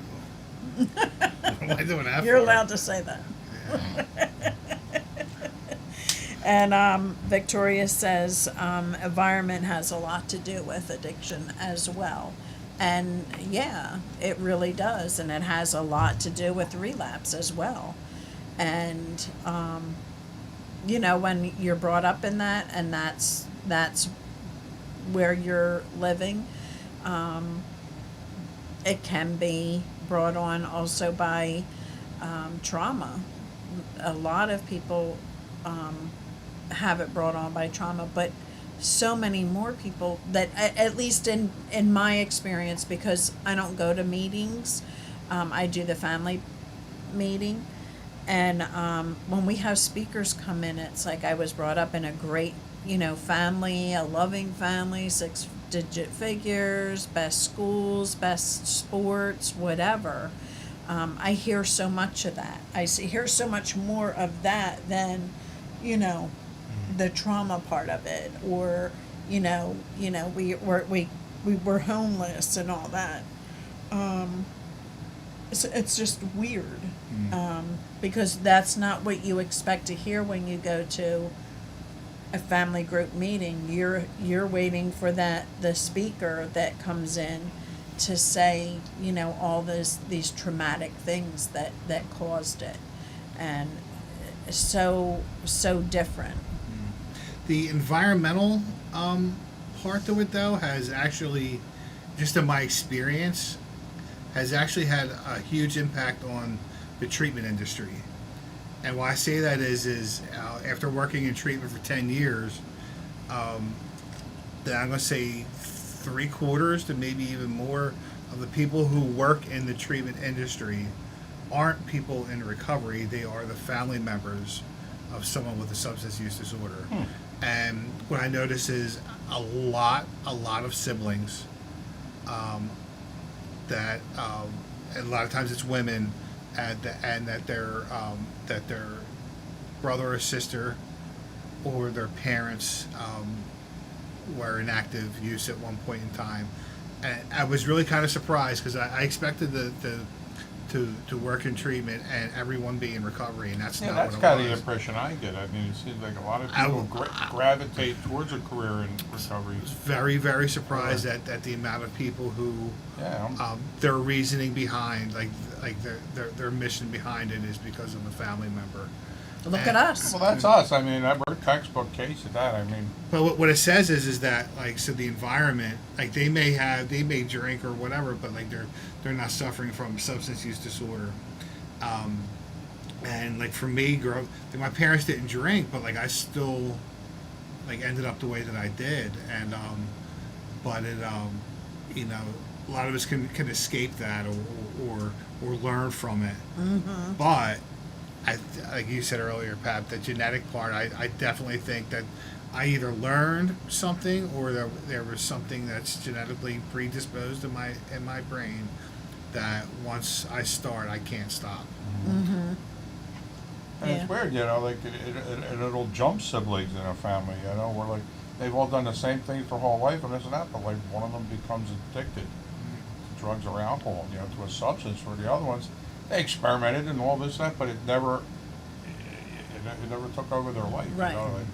am I doing that You're for? allowed to say that. And Victoria says environment has a lot to do with addiction as well. And yeah, it really does. And it has a lot to do with relapse as well. And, you know, when you're brought up in that and that's where you're living, it can be brought on also by trauma. A lot of people have it brought on by trauma, but so many more people that, at least in my experience, because I don't go to meetings, I do the family meeting, and when we have speakers come in, it's like I was brought up in a great, you know, family, a loving family, 6-digit figures, best schools, best sports, whatever. I hear so much of that. Hear so much more of that than, you know, the trauma part of it, or we were homeless and all that. It's just weird, because that's not what you expect to hear when you go to a family group meeting. You're waiting for the speaker that comes in to say, you know, all these traumatic things that caused it, and so different. The environmental part to it, though, has actually, just in my experience, has actually had a huge impact on the treatment industry. And why I say that is after working in treatment for 10 years, that I'm going to say 3/4 to maybe even more of the people who work in the treatment industry aren't people in recovery. They are the family members of someone with a substance use disorder. And what I notice is a lot of siblings that and a lot of times it's women, and that their brother or sister or their parents were in active use at one point in time. And I was really kind of surprised because I expected to work in treatment and everyone be in recovery, and that's Yeah, not that's what kind it of the was. impression I get. I mean, it seems like a lot of I people will- gravitate towards a career in recovery. Very, very surprised at the amount of people who Yeah, their reasoning behind, like their mission behind it is because of a family member. Look at us. well, that's us. I mean, we're a textbook case of that. I mean, But what it says is that, like, so the environment, like, they may drink or whatever, but like they're not suffering from substance use disorder. And like for me, like, my parents didn't drink, but like I still like ended up the way that I did, and but it you know, a lot of us can escape that or learn from it. But like you said earlier, Pat, the genetic part, I definitely think that I either learned something or there was something that's genetically predisposed in my brain that once I start, I can't stop. and Yeah. it's weird, you know, like it'll jump siblings in a family. You know, where like they've all done the same thing for whole life and this and that, but like one of them becomes addicted to drugs or alcohol, you know, to a substance. For the other ones, they experimented and all this stuff, but it never took over their life. Right. You know? Like,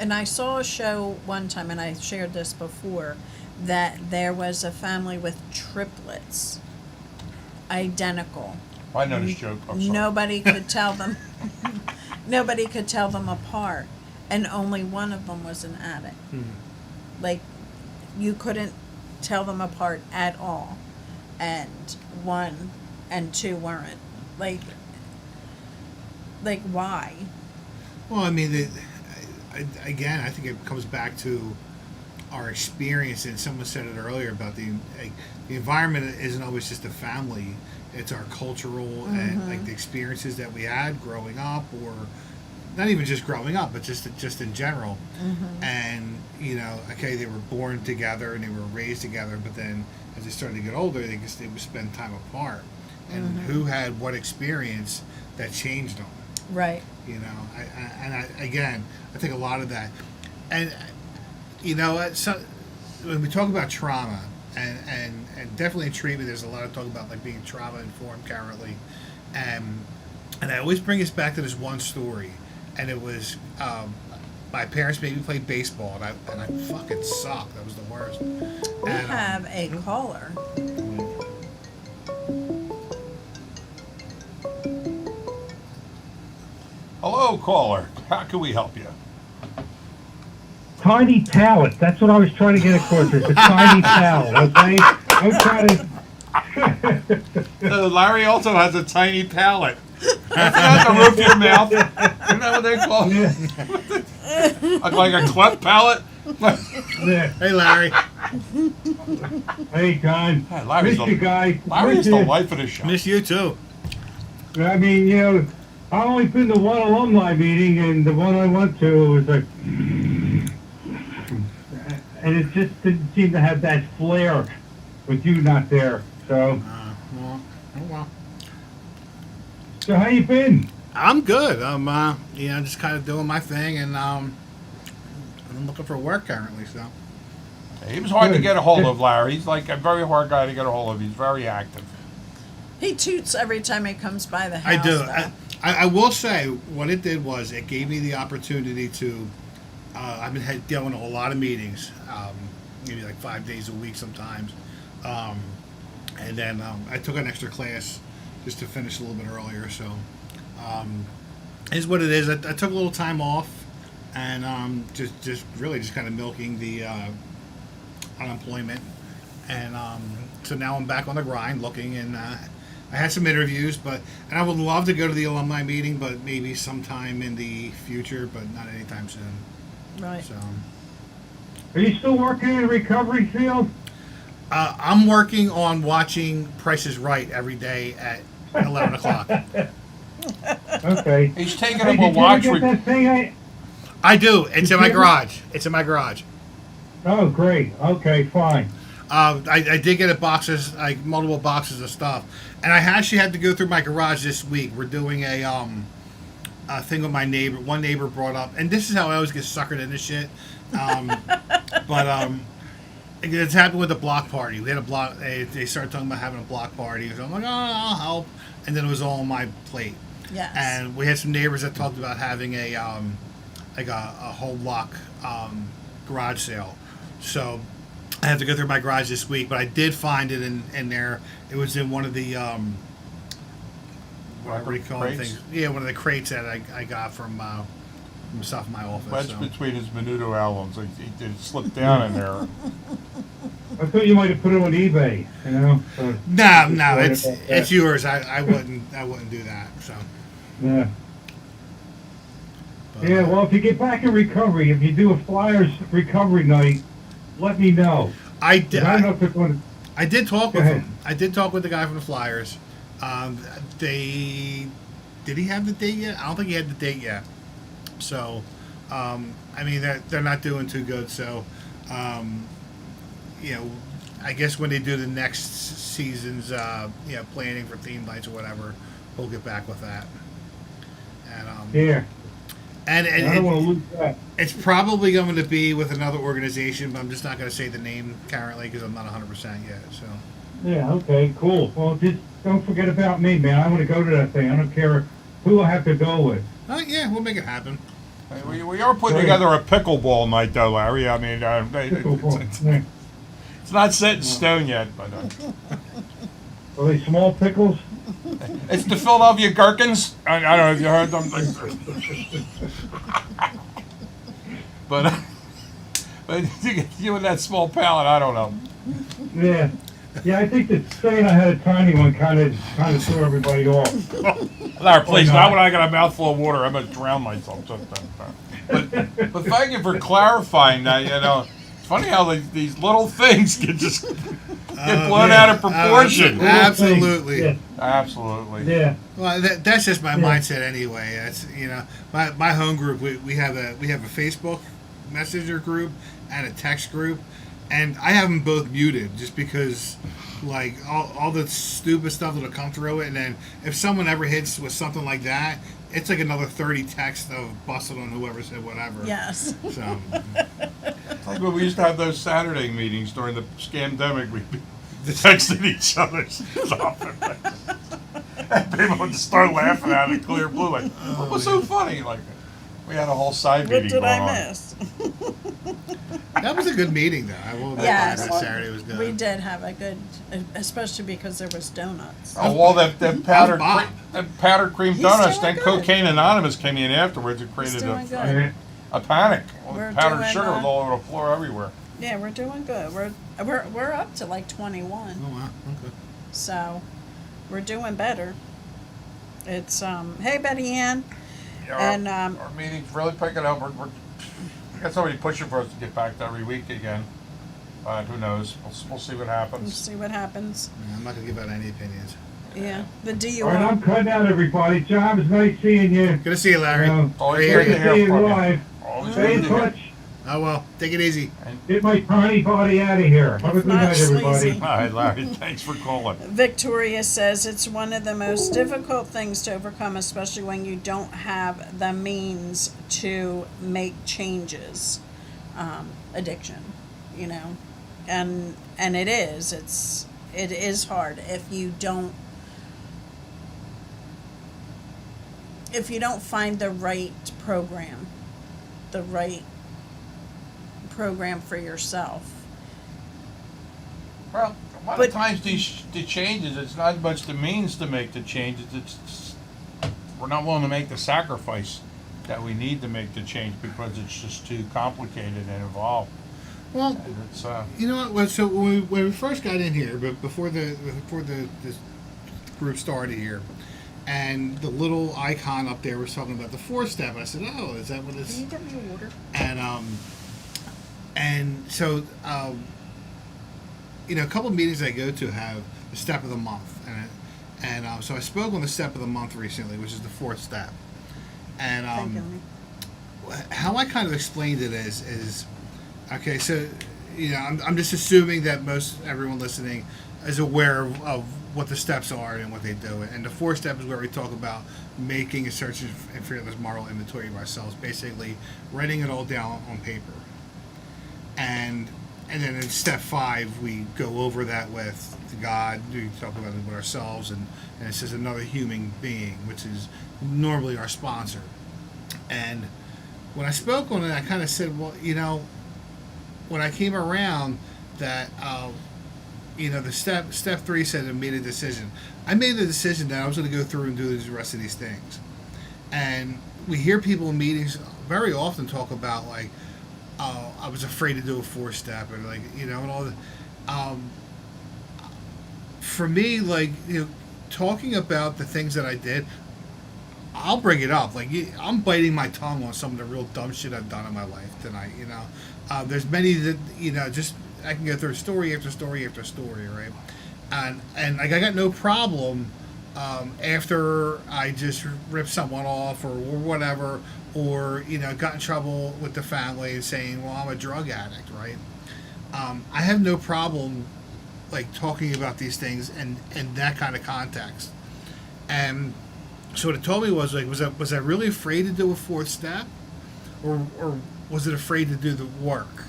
And I saw a show one time, and I shared this before, that there was a family with triplets, identical. I know this joke. I'm sorry. Nobody could tell them. Nobody could tell them apart, and only one of them was an addict. Like, you couldn't tell them apart at all, and 1 and 2 weren't. Like why? Well, I mean, again, I think it comes back to our experience, and someone said it earlier about the environment isn't always just a family; it's our cultural and like the experiences that we had growing up, or not even just growing up, but just in general. And you know, okay, they were born together and they were raised together, but then as they started to get older, they would spend time apart. And who had what experience that changed them? Right. You know, again, I think a lot of that, and you know, when we talk about trauma, and definitely in treatment, there's a lot of talk about like being trauma informed currently, and I always bring us back to this one story, and it was my parents made me play baseball, and I fucking sucked. That was the worst. We And, have a caller. Hello, caller. How can we help you? Tiny pallet. That's what I was trying to get across. It's a tiny pallet, okay? I'm trying to... Larry also has a tiny palate. That's not the roof of your mouth. Isn't that what they call it? Like a cleft palate? Yeah. hey, Larry. Hey, John. Yeah, Larry's Miss you guys. Larry's the life of the show. Miss you too. I mean, you know, I've only been to one alumni meeting, and the one I went to was like... And it just didn't seem to have that flair with you not there. So, Well, oh well. so how you been? I'm good. I'm you know, just kind of doing my thing, and I'm looking for work currently. So He was hard to get a hold of, Larry. He's like a very hard guy to get a hold of. He's very active. He toots every time he comes by the house. I do. though. I will say what it did was it gave me the opportunity to. I've been dealing with a lot of meetings, maybe like 5 days a week sometimes, And then I took an extra class just to finish a little bit earlier. So, is what it is. I took a little time off, and just really just kind of milking the unemployment, and so now I'm back on the grind, looking, and I had some interviews, and I would love to go to the alumni meeting, but maybe sometime in the future, but not anytime soon. Right. So. Are you still working in the recovery field? I'm working on watching Price is Right every day at 11 o'clock. Okay. He's taking Hey, him a did you ever watch. get that thing? I do. It's in my garage. It's in my garage. Oh, great. Okay, fine. I did get like multiple boxes of stuff, and I actually had to go through my garage this week. We're doing a thing with my neighbor. One neighbor brought up, and this is how I always get suckered into shit. But it's happened with the block party. We had a block. They started talking about having a block party, so I'm like, oh, I'll help, and then it was all on my plate. Yes. And we had some neighbors that talked about having a whole block garage sale. So I have to go through my garage this week, but I did find it in there. It was in one of the what do you call it, Crates? things? Yeah, one of the crates that I got from stuff in my office. Wedged So. between his Menudo albums. He did slip down in there. I thought you might have put it on eBay, you know? So, No, worried it's about that. it's yours. I wouldn't do that. So. yeah. But, Yeah, well, if you get back in recovery, if you do a Flyers recovery night, let me know. I 'Cause did. I don't know if it's going to... I did talk Go with ahead. him. I did talk with the guy from the Flyers. Did he have the date yet? I don't think he had the date yet. So, I mean, they're not doing too good. So, you know, I guess when they do the next season's, planning for theme nights or whatever, we'll get back with that. And Yeah, and I don't want to lose that. it's probably going to be with another organization, but I'm just not going to say the name currently because I'm not 100% yet. So. Yeah, okay, cool. Well, just don't forget about me, man. I want to go to that thing. I don't care who I have to go with. Yeah, we'll make it happen. We are putting together a pickleball night, though, Larry. I mean, Yeah. it's not set in stone yet, but Are they small pickles? it's the Philadelphia Gherkins. I don't know if you heard them. But you and that small pallet, I don't know. Yeah. Yeah, I think that saying I had a tiny one kind of threw everybody off. Larry, please, Oh, not no. when I got a mouthful of water. I'm going to drown myself just then. But thank you for clarifying that. You know, it's funny how these little things can just get blown out of proportion. Absolutely. Yeah. Absolutely. Yeah. Well, that's just my Yeah. mindset anyway. That's my home group. We have a Facebook messenger group and a text group, and I have them both muted just because, like, all the stupid stuff that'll come through it, and then if someone ever hits with something like that, it's like another 30 texts of busted on whoever said whatever. Yes. So Like when we used to have those Saturday meetings during the scamdemic, we'd be texting each other stuff. And people would start laughing at it clear blue, like, what was so funny? Like, we had a whole side What meeting did going I on. miss? that was a good meeting, though. I will admit Yes. that Saturday was good. We did have a good, especially because there was donuts. Oh, well, them powdered, Bob. them powdered cream He's donuts, doing then good. Cocaine Anonymous came in afterwards and created doing good. Yeah. a panic. We're Powdered doing, sugar was all over the floor everywhere. Yeah, we're doing good. We're up to like 21. Oh wow. Okay. So we're doing better. It's hey Betty Ann. Yeah, And, our meeting's really picking up. We're got somebody pushing for us to get back to every week again. Who knows? We'll see what Let's happens. see what happens. Yeah, I'm not gonna give out any opinions. Yeah, the All right, I'm DUI. cutting out, everybody. John, it was nice seeing you. Good to see you, Larry. Always Here good you to Nice hear to see you from you. live. Always Stay good in to hear. touch. Oh well, take it easy. Get my tiny body out of here. Have a It's good not night, everybody. sleazy. All right, Larry, thanks for calling. Victoria says it's one of the most difficult things to overcome, especially when you don't have the means to make changes. Addiction, you know, and it is hard if you don't find the right program for yourself. Well, A lot But- of times the changes, it's not much the means to make the changes, it's, we're not willing to make the sacrifice that we need to make the change because it's just too complicated and involved. Well, And it's, you know what? So when we first got in here, but before this group started here, and the little icon up there was talking about the 4-step. I said, "Oh, is that what it's?" Can you get me water? And so you know, a couple of meetings I go to have the step of the month, and so I spoke on the step of the month recently, which is the 4th step, and Thank you. how I kind of explained it is okay. So you know, I'm just assuming that everyone listening is aware of what the steps are and what they do. And the 4th step is where we talk about making a search and fearless moral inventory of ourselves, basically writing it all down on paper. And then in step 5, we go over that with God. We talk about it with ourselves, and it says another human being, which is normally our sponsor. And when I spoke on it, I kind of said, well, you know, when I came around that, you know, the step 3 said I made a decision. I made the decision that I was going to go through and do the rest of these things. And we hear people in meetings very often talk about like, oh, I was afraid to do a 4-step, or like, you know, and all that. For me, like, you know, talking about the things that I did, I'll bring it up. Like, I'm biting my tongue on some of the real dumb shit I've done in my life tonight. You know, there's many that, you know, just I can go through story after story after story, right? And like I got no problem after I just ripped someone off or whatever, or you know, got in trouble with the family and saying, well, I'm a drug addict, right? I have no problem like talking about these things and in that kind of context. And so what it told me was like, was I really afraid to do a 4th step, or was it afraid to do the work?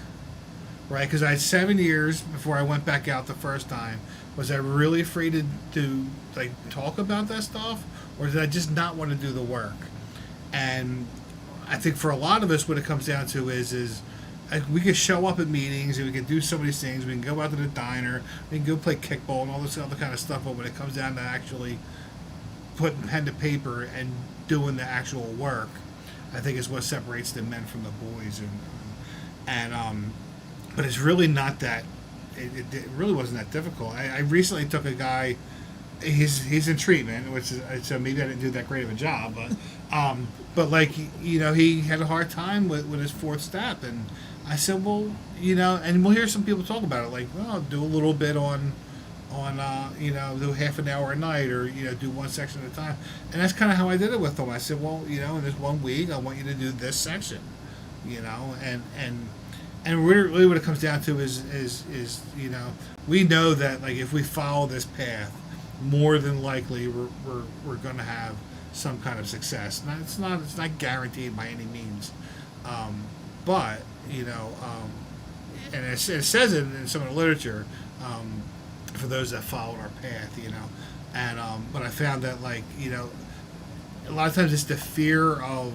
Right, because I had 7 years before I went back out the first time. Was I really afraid to like talk about that stuff, or did I just not want to do the work? And I think for a lot of us, what it comes down to is like, we can show up at meetings and we can do some of these things. We can go out to the diner, we can go play kickball and all this other kind of stuff. But when it comes down to actually putting pen to paper and doing the actual work, I think is what separates the men from the boys. But it's really not that. It really wasn't that difficult. I recently took a guy. He's in treatment, which is so maybe I didn't do that great of a job, but like, you know, he had a hard time with his 4th step, and I said, well, you know, and we'll hear some people talk about it, like, well, do a little bit on you know, do half an hour a night, or you know, do one section at a time, and that's kind of how I did it with them. I said, well, you know, in this 1 week, I want you to do this section, you know, and really what it comes down to is you know, we know that like if we follow this path, more than likely we're going to have some kind of success. Now, it's not guaranteed by any means, but you know, and it says it in some of the literature, for those that followed our path, you know, and but I found that like, you know, a lot of times it's the fear of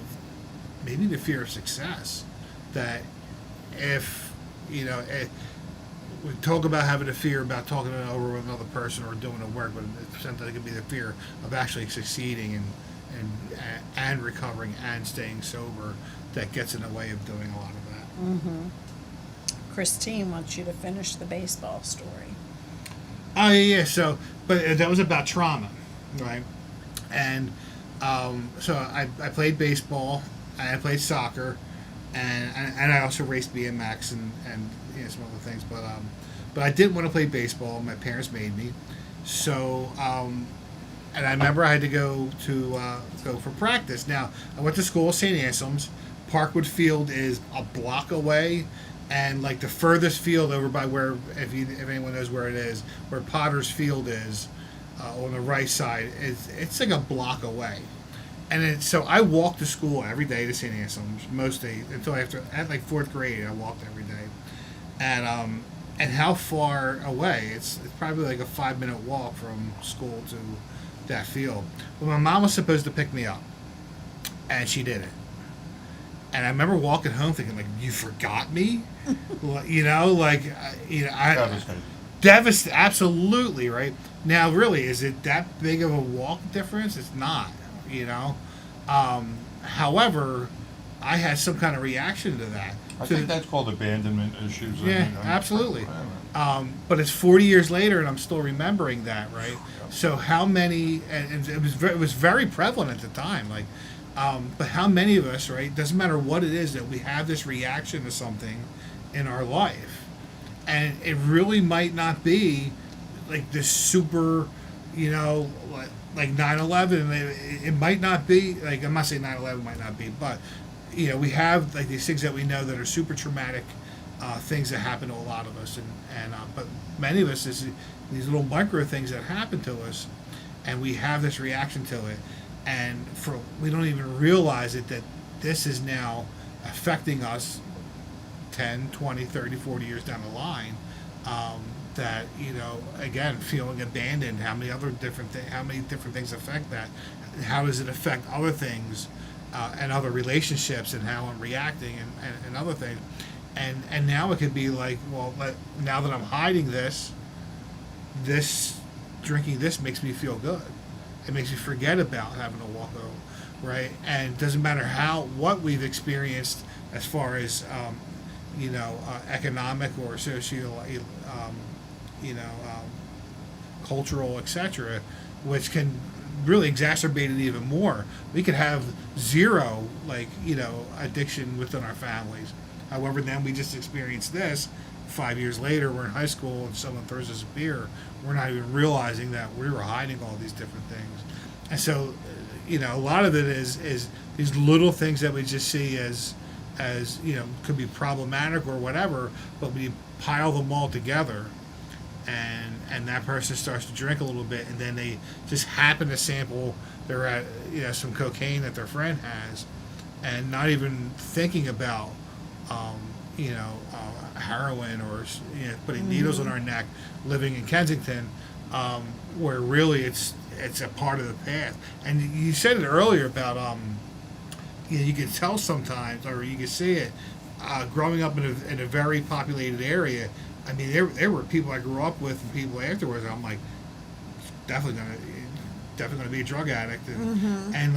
success that. If you know, we talk about having a fear about talking it over with another person or doing the work, but sometimes it could be the fear of actually succeeding and recovering and staying sober that gets in the way of doing a lot of that. Christine wants you to finish the baseball story. Oh yeah, so but that was about trauma, right? And so I played baseball and I played soccer. And I also raced BMX and you know, some other things, but I didn't want to play baseball. My parents made me, so and I remember I had to go for practice. Now I went to school, St. Anselm's. Parkwood Field is a block away, and like the furthest field over by where, if anyone knows where it is, where Potter's Field is, on the right side, it's like a block away. And so I walked to school every day to St. Anselm's, most days, until at like 4th grade, I walked every day. And how far away? It's probably like a 5-minute walk from school to that field. Well, my mom was supposed to pick me up, and she didn't. And I remember walking home thinking, like, you forgot me? You know, like, you know, that was Absolutely, right? Now, really, is it that big of a walk difference? It's not, you know. However, I had some kind of reaction to that. I To- think that's called abandonment issues. Yeah, I'm- absolutely. I But it's 40 years later, and I'm still remembering that, right? So how many? And it was very prevalent at the time. Like, but how many of us, right? Doesn't matter what it is that we have this reaction to something in our life, and it really might not be like this super, you know, like 9/11. It might not be like, I'm not saying 9/11 might not be, but you know, we have like these things that we know that are super traumatic things that happen to a lot of us, and but many of us is these little micro things that happen to us, and we have this reaction to it, and we don't even realize it that this is now affecting us 10, 20, 30, 40 years down the line. That, you know, again, feeling abandoned, how many different things affect that? How does it affect other things and other relationships, and how I'm reacting, and other things? And now it could be like, well, now that I'm hiding this drinking this makes me feel good. It makes me forget about having to walk over, right? And it doesn't matter what we've experienced as far as economic or social, cultural, etc., which can really exacerbate it even more. We could have zero, addiction within our families. However, then we just experienced this. 5 years later, we're in high school and someone throws us a beer. We're not even realizing that we were hiding all these different things. And so, a lot of it is these little things that we just see as could be problematic or whatever, but we pile them all together, and that person starts to drink a little bit, and then they just happen to sample some cocaine that their friend has, and not even thinking about heroin or putting needles in our neck, living in Kensington, where really it's a part of the path. And you said it earlier about you can tell sometimes, or you can see it growing up in a very populated area. I mean, there were people I grew up with and people afterwards. I'm like, definitely gonna be a drug addict, and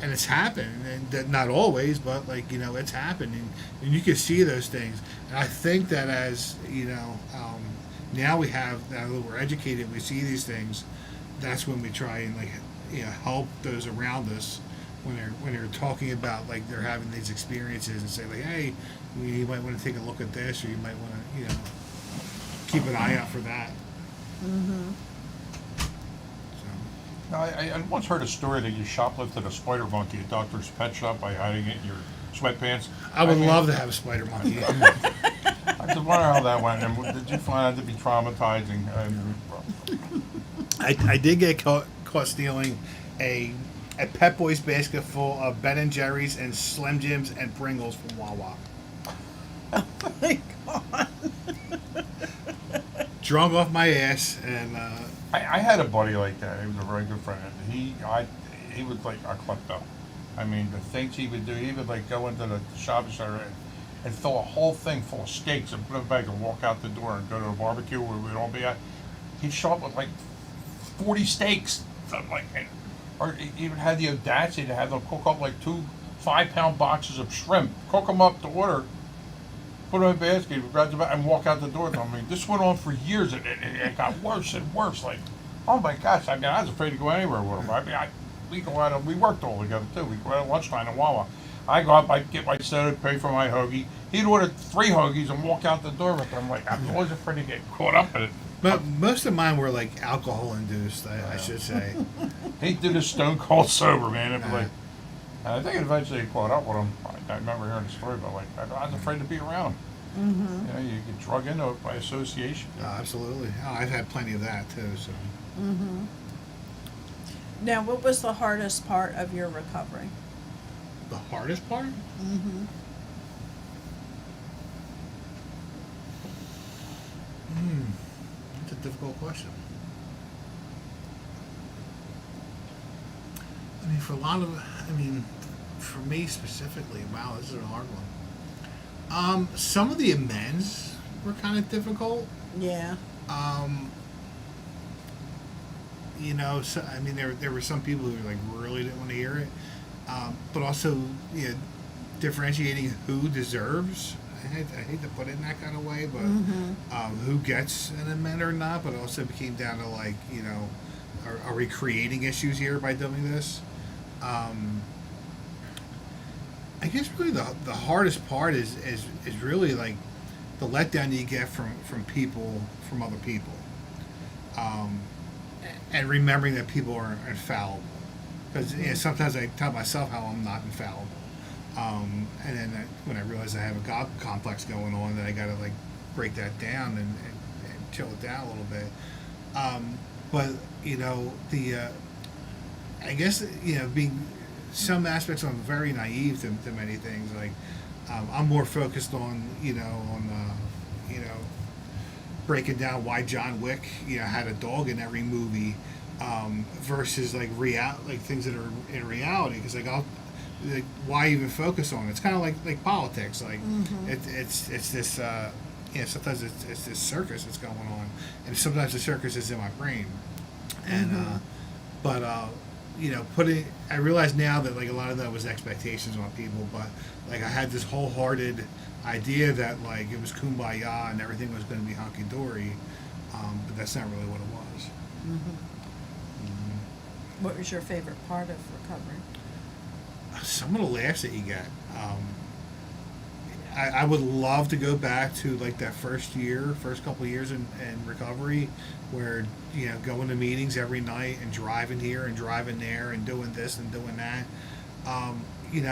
and it's happened, and that not always, but it's happened, and you can see those things. And I think that as now that we're educated, we see these things. That's when we try and help those around us when they're talking about they're having these experiences, and say hey, you might want to take a look at this, or you might want to keep an eye out for that. Now, I once heard a story that you shoplifted a spider monkey at Doctor's Pet Shop by hiding it in your sweatpants. I would love to have a spider monkey. I just wonder how that went. And did you find that to be traumatizing? I did get caught stealing a Pep Boys basket full of Ben and Jerry's and Slim Jims and Pringles from Wawa. Oh my God. Drunk off my ass, and I had a buddy like that. He was a very good friend. He was like a klepto. I mean, the things he would do, he would go into the shopping center and fill a whole thing full of steaks and put it back and walk out the door and go to a barbecue where we'd all be at. He'd show up with 40 steaks, something like that. Or he even had the audacity to have them cook up 2 5-pound boxes of shrimp, cook them up to order, put them in a basket, grab them and walk out the door. I mean, this went on for years, and it got worse and worse. Oh my gosh! I mean, I was afraid to go anywhere with him. I mean, we go out and we worked all together too. We go out at lunchtime in Wawa. I go up, I get my soda, pay for my hoagie. He'd order 3 hoagies and walk out the door with them. I'm always afraid to get caught up in it. but most of mine were alcohol induced. I should say. He'd do this stone cold sober, man. It'd be and I think eventually he caught up with him. I remember hearing the story, but I was afraid to be around. You get drug into it by association. Absolutely. Oh, I've had plenty of that too. So. Now, what was the hardest part of your recovery? The hardest part? That's a difficult question. I mean, for me specifically, wow, this is a hard one. Some of the amends were kind of difficult. Yeah. You know, so, I mean, there were some people who like really didn't want to hear it, but also, you know, differentiating who deserves. I hate to put it in that kind of way, but who gets an amendment or not. But it also became down to like, you know, are we creating issues here by doing this? I guess really the hardest part is really like the letdown you get from people, from other people, and remembering that people are infallible. Because you know, sometimes I tell myself how I'm not infallible, and then when I realize I have a God complex going on, that I got to like break that down and chill it down a little bit. But you know, I guess, you know, being some aspects I'm very naive to many things. Like I'm more focused on you know breaking down why John Wick had a dog in every movie, versus like like things that are in reality. Because like why even focus on it? It's kind of like politics. Like it's this. Sometimes it's this circus that's going on, and sometimes the circus is in my brain, and but I realize now that like a lot of that was expectations on people, but like I had this wholehearted idea that like it was kumbaya and everything was going to be hunky dory, but that's not really what it was. What was your favorite part of recovery? Some of the laughs that you get. I would love to go back to like that first couple of years in recovery, where going to meetings every night and driving here and driving there and doing this and doing that. You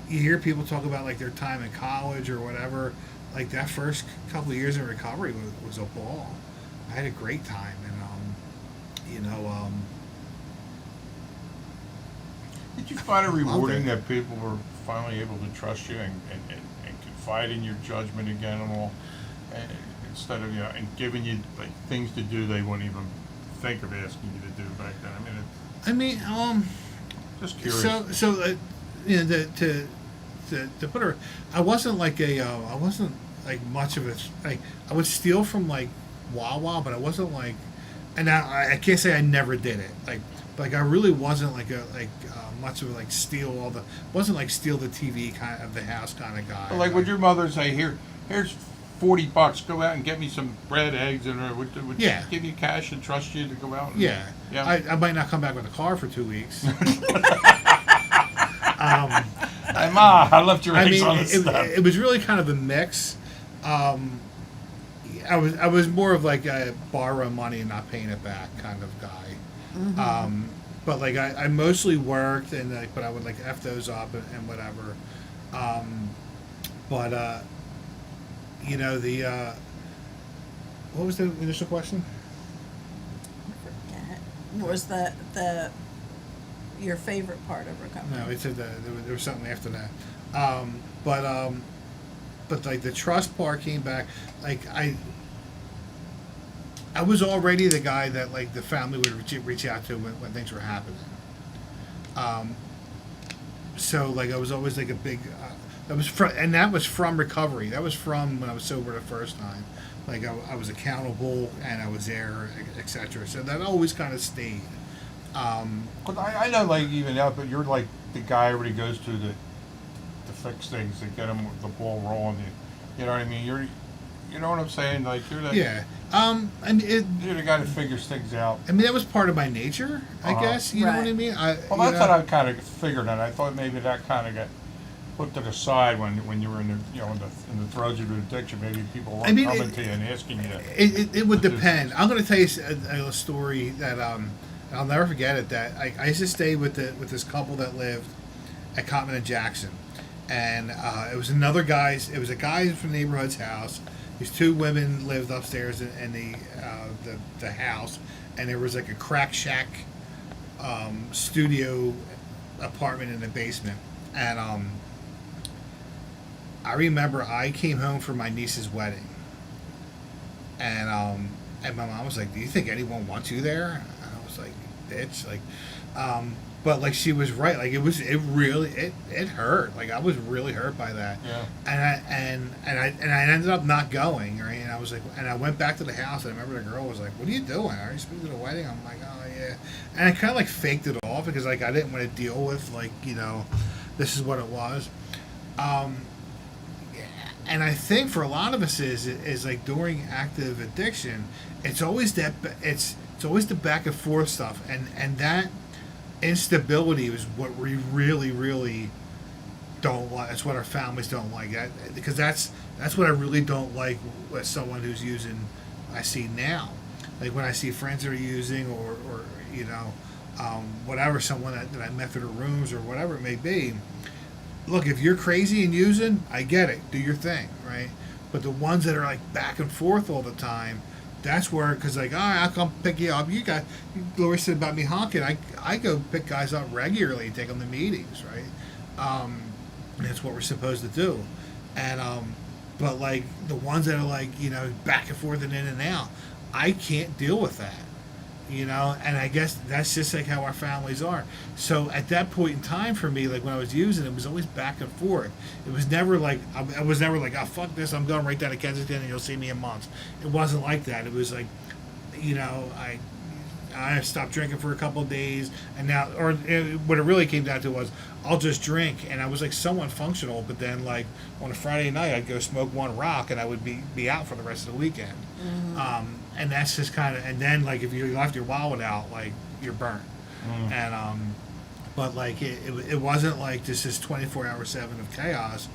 hear people talk about like their time in college or whatever. Like that first couple of years in recovery was a ball. I had a great time, and Did you find it rewarding that people were finally able to trust you and confide in your judgment again and all, and instead of and giving you like things to do they wouldn't even think of asking you to do back then? Just curious. So to put her, I wasn't like I wasn't like much of a like I would steal from like Wawa, but I wasn't like, and I can't say I never did it. Like I really wasn't like much of a like wasn't like steal the TV kind of the house kind of guy. But like, would your mother say, here's $40, go out and get me some bread, eggs, and would Yeah. she give you cash and trust you to go out? Yeah. Yeah. I might not come back with a car for 2 weeks. Hey, Ma, I left your eggs on the stuff. it was really kind of a mix. I was more of like a borrow money and not paying it back kind of guy. But like I mostly worked and like, but I would like F those up and whatever. What was the initial question? Forget. What was your favorite part of recovery? No, it said there was something after that. But like the trust part came back. Like I was already the guy that like the family would reach out to when things were happening. So like I was always like a big. That was from recovery. That was from when I was sober the first time. Like I was accountable and I was there, etc. So that always kind of stayed. But I know, like, even now, but you're like the guy everybody goes to fix things, to get them the ball rolling. You know what I mean? You know what I'm saying? Like you're the Yeah. you're the guy that figures things out. I mean, that was part of my nature, I guess. You know what I Right. mean? Well, that's what I kind of figured, and I thought maybe that kind of got put to the side when you were in the throes of your addiction. Maybe people weren't coming to you and asking you. It would depend. I'm going to tell you a story that I'll never forget it. That I used to stay with this couple that lived at Cotman and Jackson, and it was a guy from the neighborhood's house. These two women lived upstairs in the house, and there was like a crack shack studio apartment in the basement. And I remember I came home for my niece's wedding, and my mom was like, "Do you think anyone wants you there?" And I was like, "Bitch!" Like, but like she was right. Like it really it hurt. Like I was really hurt by that. Yeah. And I ended up not going. Right. And I was like, and I went back to the house. And I remember the girl was like, "What are you doing? Are you speaking to the wedding?" I'm like, "Oh yeah." And I kind of like faked it off because like I didn't want to deal with like this is what it was. And I think for a lot of us is like during active addiction, it's always it's always the back and forth stuff, and that instability is what we really don't like. It's what our families don't like, that because that's what I really don't like with someone who's using. I see now, like when I see friends that are using or whatever, someone that I met through the rooms or whatever it may be. Look, if you're crazy and using, I get it. Do your thing, right? But the ones that are like back and forth all the time, that's where, because like, all right, I'll come pick you up. Lori said about me honking. I go pick guys up regularly, take them to meetings, right? And that's what we're supposed to do. And but like the ones that are like back and forth and in and out, I can't deal with that. And I guess that's just like how our families are. So at that point in time for me, like when I was using it was always back and forth. It was never like, I was never like, oh, fuck this, I'm going right down to Kensington and you'll see me in months. It wasn't like that. It was like, I stopped drinking for a couple of days, and now, what it really came down to was, I'll just drink, and I was like somewhat functional, but then like on a Friday night, I'd go smoke one rock, and I would be out for the rest of the weekend. And that's just kind of, and then like if you left your wallet out, like you're burnt. And but like it wasn't like this is 24/7 of chaos,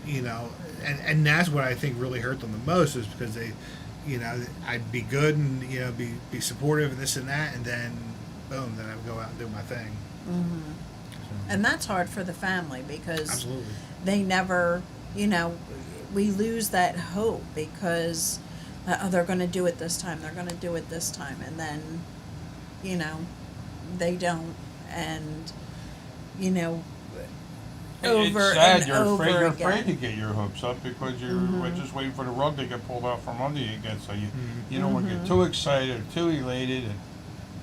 and that's what I think really hurt them the most is because they. I'd be good and be supportive and this and that, and then boom, then I'd go out and do my thing. And that's hard for the family because Absolutely. they never, we lose that hope because they're going to do it this time, they're going to do it this time, and then, they don't, and, over it's sad. and You're over afraid again. to get your hopes up because you're just waiting for the rug to get pulled out from under you again. So you don't want to get too excited or too elated,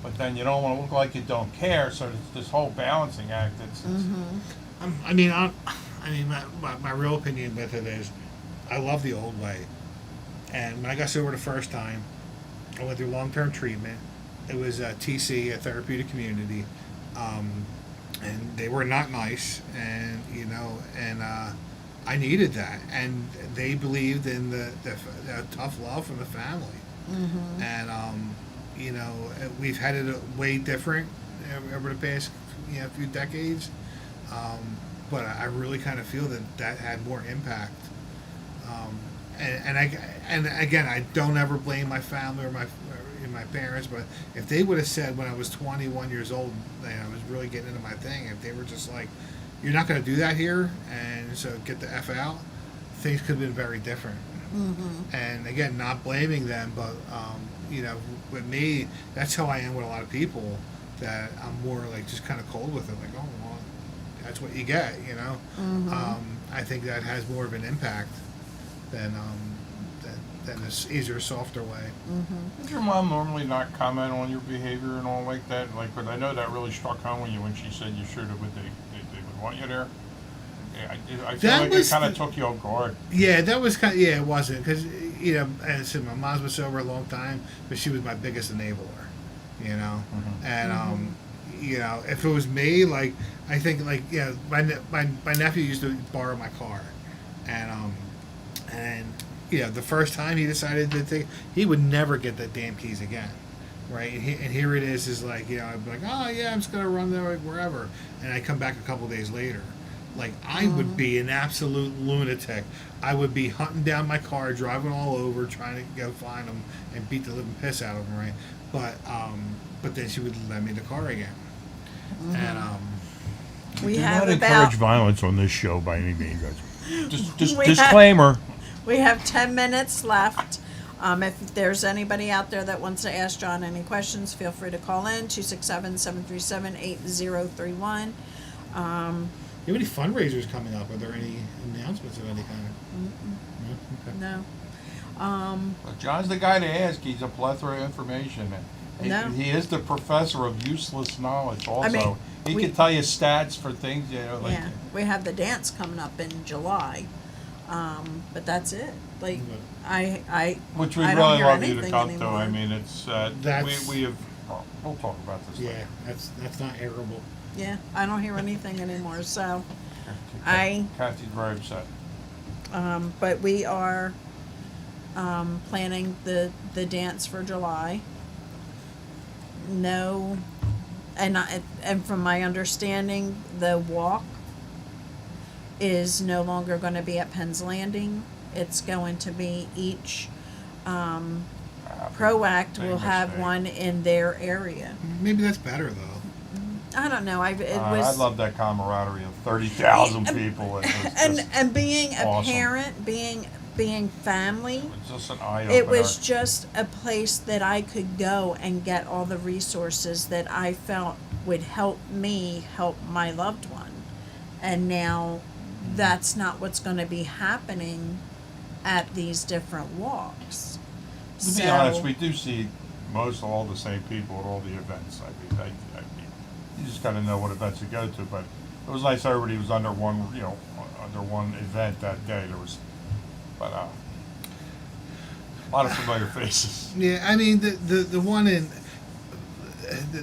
but then you don't want to look like you don't care. So it's this whole balancing act. My real opinion with it is, I love the old way. And when I got sober the first time, I went through long-term treatment. It was TC, a therapeutic community. And they were not nice, and I needed that, and they believed in the tough love from the family, and we've had it way different over the past few decades, but I really kind of feel that had more impact, and again, I don't ever blame my family or my parents, but if they would have said when I was 21 years old that I was really getting into my thing, if they were just like, you're not going to do that here, and so get the F out, things could have been very different. And again, not blaming them, but with me, that's how I am with a lot of people, that I'm more like just kind of cold with it, like, oh well, that's what you get, I think that has more of an impact than this easier, softer way. Does your mom normally not comment on your behavior and all like that? Like, but I know that really struck home with you when she said you sure that they would want you there. Yeah, I feel like it kind of took you off guard. Yeah, that was kind of, it wasn't, because, as I said, my mom's been sober a long time, but she was my biggest enabler, and, if it was me, like, I think, like, my nephew used to borrow my car, and the first time he decided to take, he would never get the damn keys again, right? And here it is like, I'd be like, oh yeah, I'm just gonna run there, like, wherever, and I come back a couple days later. Like, I would be an absolute lunatic. I would be hunting down my car, driving all over, trying to go find them and beat the living piss out of them, right? But then she would lend me the car again. And we do have not about encourage violence on this show by any means. Just We disclaimer. we have 10 minutes left. If there's anybody out there that wants to ask John any questions, feel free to call in 267-737-8031. do you have any fundraisers coming up? Are there any announcements of any kind? No? Okay. No. John's the guy to ask. He's a plethora of information. No. He is the professor of useless knowledge also. mean, He we- can tell you stats for things, you know, like. Yeah, we have the dance coming up in July, but that's it. Like, I Which we I don't really hear love you to anything come to. anymore. I mean, it's, That's- we have, well, we'll talk about this Yeah, later. that's not airable. Yeah, I don't hear anything anymore, so, I- Kathy's very upset. but we are, planning the dance for July. No, and from my understanding, the walk is no longer gonna be at Penn's Landing. It's going to be each, ProAct will Same have mistake. one in their area. Maybe that's better though. I don't know, it I was. love that camaraderie of 30,000 And- people. It was And, just, and being a awesome. parent, being family, it's just an eye opener. it was just a place that I could go and get all the resources that I felt would help me help my loved one. And now that's not what's going to be happening at these different walks. To be honest, we do see most of all the same people at all the events. I mean, you just got to know what events to go to. But it was nice everybody was under one, you know, under one event that day. There was, but a lot of familiar faces. Yeah, I mean the one in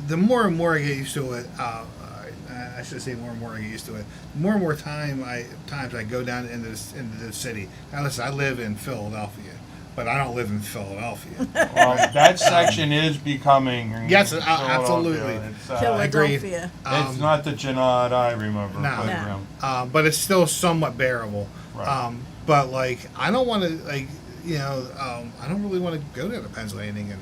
the more and more I get used to it, I should say more and more I get used to it. More and more times I go down into the city. Now listen, I live in Philadelphia, but I don't live in Philadelphia. Well, that section is becoming. Yes, Philadelphia. absolutely. It's, Philadelphia. it's not the Janad I remember. No. playground. But it's still somewhat bearable. Right. But like I don't want to like I don't really want to go down to Penn's Landing, and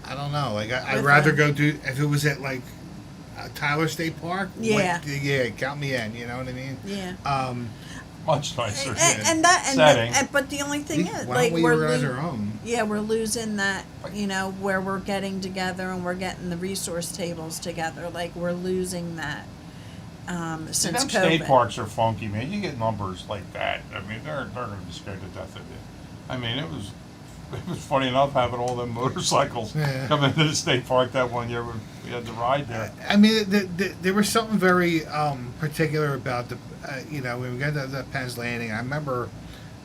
I don't know. Like I'd With rather a- go do if it was at like Tyler State Park. Yeah. Yeah, count me in. You know what I mean? Yeah. Much nicer. And setting. but the only thing is, Why like, don't we we're organize lo- our own? yeah, we're losing that, where we're getting together and we're getting the resource tables together. Like, we're losing that since Them COVID. state parks are funky, man. You get numbers like that. I mean, they're gonna be scared to death of you. I mean, it was funny enough having all them motorcycles Yeah. come into the state park that one year when we had the ride there. I mean, there was something very particular about the, when we got to the Penn's Landing. I remember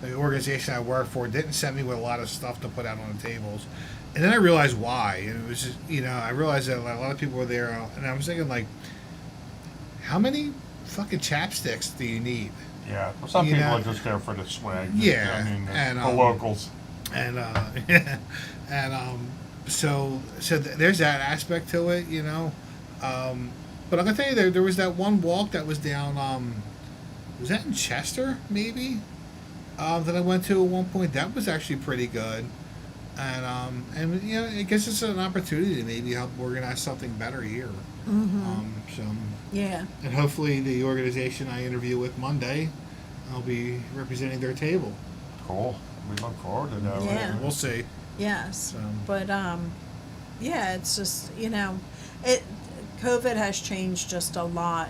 the organization I worked for didn't send me with a lot of stuff to put out on the tables, and then I realized why. And it was just, I realized that a lot of people were there, and I was thinking like, how many fucking chapsticks do you need? Yeah, well, some You people know- are just there for the swag. Yeah, I mean, and, the locals. And so there's that aspect to it, but I'm gonna tell you there was that one walk that was down was that in Chester maybe that I went to at one point. That was actually pretty good, and I guess it's an opportunity to maybe help organize something better here. So Yeah. and hopefully the organization I interview with Monday, I'll be representing their table. Cool. We look forward to that. Yeah. We'll see. Yes. So. But yeah, it's just COVID has changed just a lot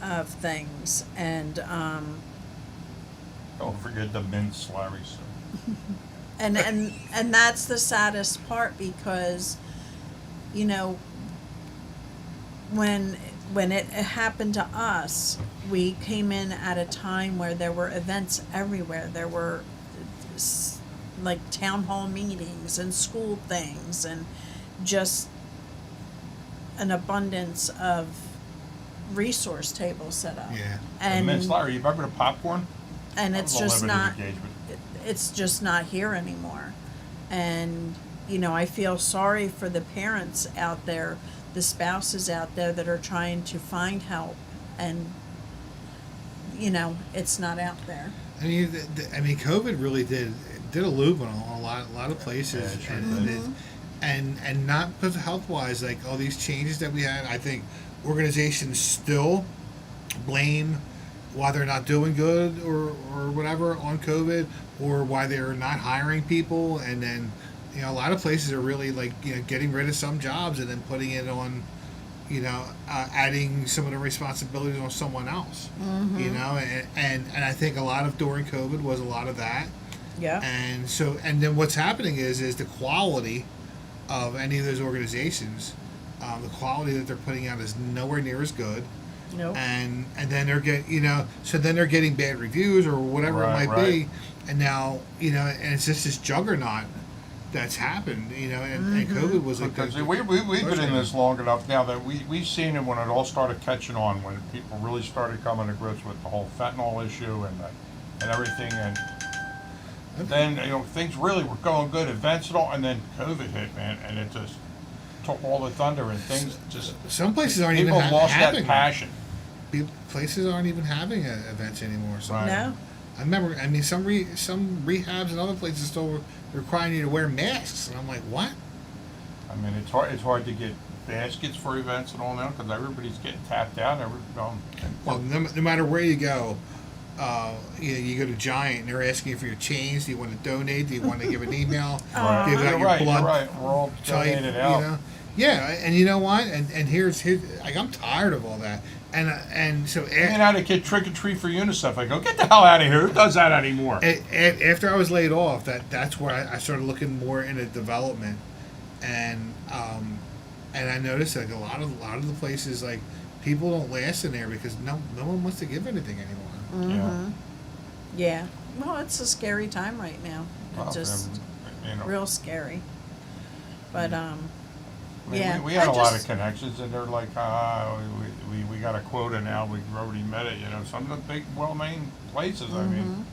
of things, and Don't forget the mint Larry's. and that's the saddest part, because when it happened to us, we came in at a time where there were events everywhere. There were like town hall meetings and school things, and just an abundance of resource tables set up. Yeah. And mint Larry, you remember the popcorn? and That it's was a just limited not engagement. it's just not here anymore. And I feel sorry for the parents out there, the spouses out there that are trying to find help, and it's not out there. I mean, COVID really did a loop on a lot of places, Yeah, it sure and, did. and not because health wise, like all these changes that we had. I think organizations still blame why they're not doing good or whatever on COVID, or why they're not hiring people, and then a lot of places are really like getting rid of some jobs and then putting it on. Adding some of the responsibilities on someone else. And I think a lot of during COVID was a lot of that. Yeah. And then what's happening is the quality of any of those organizations, the quality that they're putting out is nowhere near as good. Nope. And then they're so then they're getting bad reviews or whatever Right, it might right. be, and now and it's just this juggernaut that's happened, and COVID was like Because the- we've been in pushing this long enough now that we've seen it when it all started catching on, when people really started coming to grips with the whole fentanyl issue and everything, and then, things really were going good, events and all, and then COVID hit, man, and it just took all the thunder and things just, some places aren't even people lost that having passion. places aren't even having events anymore. So Right. No. I remember, some rehabs and other places still were requiring you to wear masks, and I'm like, what? I mean, it's hard to get baskets for events and all now, because everybody's getting tapped out, Well, no matter where you go, you go to Giant, and they're asking you for your chains. Do you want to donate? Do you want to give an email? Right. Give out You're your right, blood you're right, we're all type, donated out. Yeah, and you know what? And here's like, I'm tired of all that. And so I mean, I had a kid trick or treat for UNICEF. I go, get the hell out of here. Who does that anymore? after I was laid off, that's where I started looking more into development, and I noticed like a lot of the places, like, people don't last in there because no one wants to give anything anymore. Yeah. Yeah. Well, it's a scary time right now. Well, It's just real scary. But I mean, yeah, we had I a lot of just- connections, and they're like, we got a quota now. We've already met it. Some of the big, well-named places. I mean,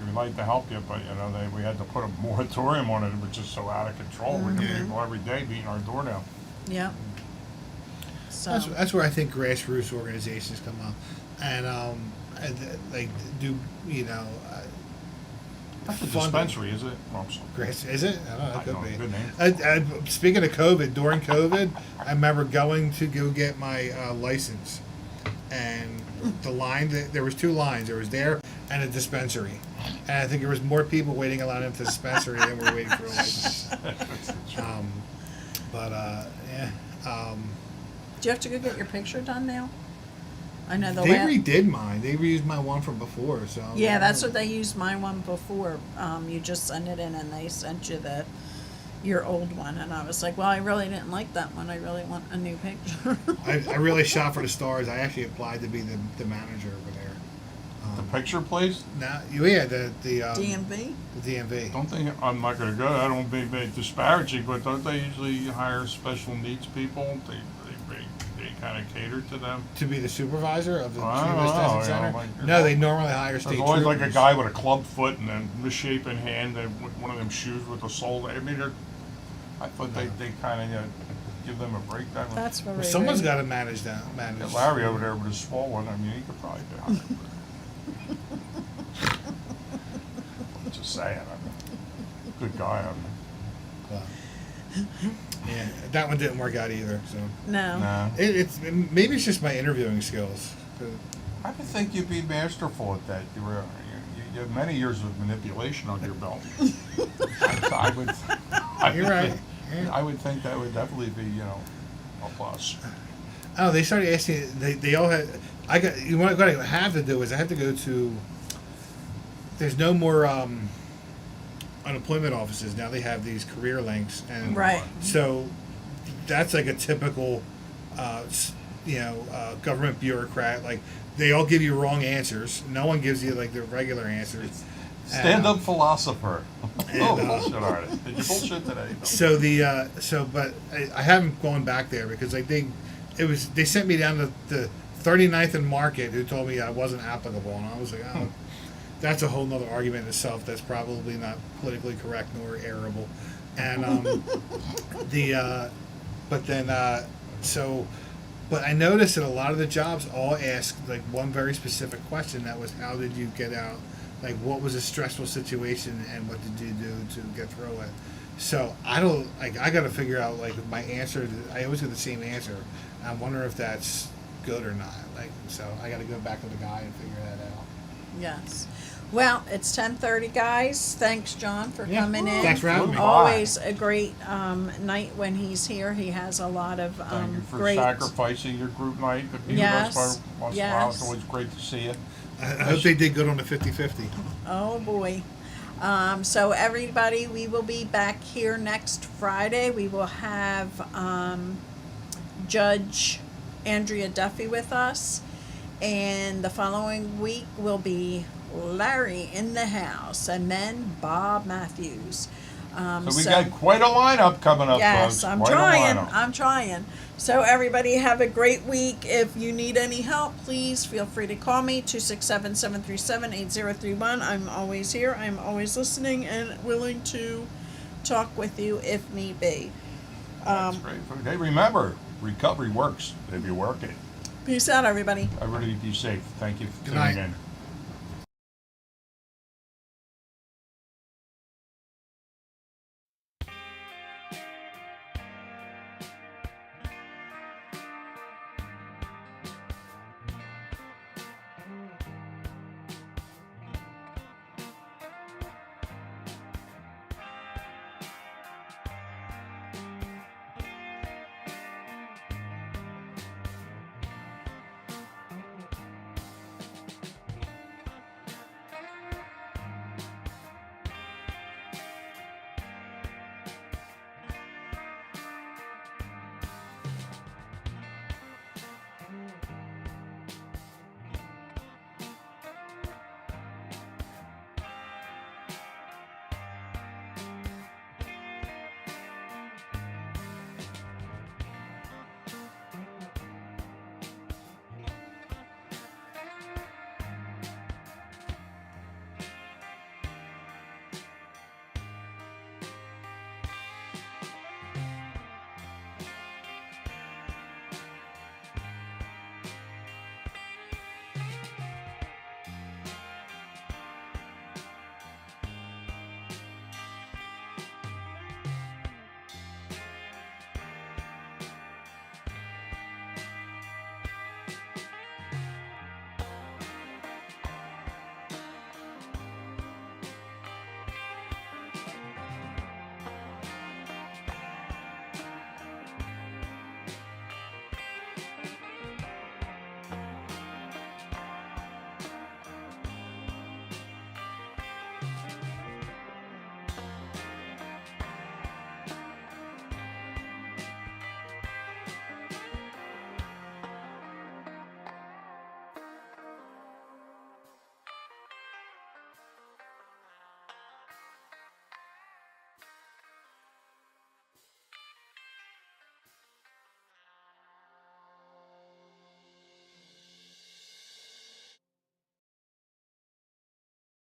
we'd like to help you, but we had to put a moratorium on it. It was just so out of control. We're getting people every day beating our door down. yeah. So That's where I think grassroots organizations come up, and like do That's a funding. dispensary, is it? Oh, I'm sorry. Grass, is it? I don't know. It I could know, be. good name. Speaking of COVID, during COVID, I remember going to go get my license, and the line, there was two lines. There was there and a dispensary, and I think there was more people waiting in line at the dispensary than were waiting for a license. Yeah. do you have to go get your picture done now? I know the They last. redid mine. They reused my one from before. So Yeah, that's what they used my one before. You just send it in and they sent you your old one, and I was like, well, I really didn't like that one. I really want a new picture. I really shot for the stars. I actually applied to be the manager over there. The picture place? Now, yeah, the DMV. the DMV. Don't think I'm not going to go. I don't mean to be disparaging, but don't they usually hire special needs people? They kind of cater to them. To be the supervisor of the I don't Chula Vista know, Detention Center? like, No, they normally hire state There's always like a troopers. guy with a club foot and a misshapen hand, and one of them shoes with a sole. I mean, I thought they kind of give them a breakdown. That's very. Well, someone's rude. got to manage that. Manage. Larry over there with his small one. I mean, he could probably do it. Just saying. Good guy. Yeah, that one didn't work out either. So No. Nah. it's maybe it's just my interviewing skills. I would think you'd be masterful at that. You have many years of manipulation on your belt. I would. You're right. Yeah. I would think that would definitely be, a plus. Oh, they started asking. They all had. What I have to do is I have to go to. There's no more unemployment offices now. They have these career links, and Right. so that's like a typical, government bureaucrat. Like, they all give you wrong answers. No one gives you like the regular answers. Stand-up philosopher. And, Oh, bullshit artist. Did you bullshit today? So but I haven't gone back there because like they sent me down to the 39th and Market, who told me I wasn't applicable, and I was like, oh, that's a whole nother argument in itself. That's probably not politically correct nor airable, and but I noticed that a lot of the jobs all asked like one very specific question. That was, how did you get out? Like, what was a stressful situation, and what did you do to get through it? So I got to figure out like my answer. I always get the same answer. I wonder if that's good or not. Like, so I got to go back to the guy and figure that out. Yes. Well, it's 10:30, guys. Thanks, John, for Yeah. coming in. Thanks for having me. Always a great night when he's here. He has a lot of Thank you for great. sacrificing your group night to be Yes, with us once in a while. It's yes. always great to see you. I hope they did good on the 50-50. Oh boy. So everybody, we will be back here next Friday. We will have Judge Andrea Duffy with us. And the following week will be Larry in the house, and then Bob Matthews. So we got quite a lineup coming up, yes, folks. I'm Quite a trying. lineup. I'm trying. So everybody have a great week. If you need any help, please feel free to call me 267-737-8031. I'm always here. I'm always listening and willing to talk with you if need be. That's great. Hey, remember, recovery works if you work it. Peace out, everybody. Everybody be safe. Thank you for Good tuning night. in.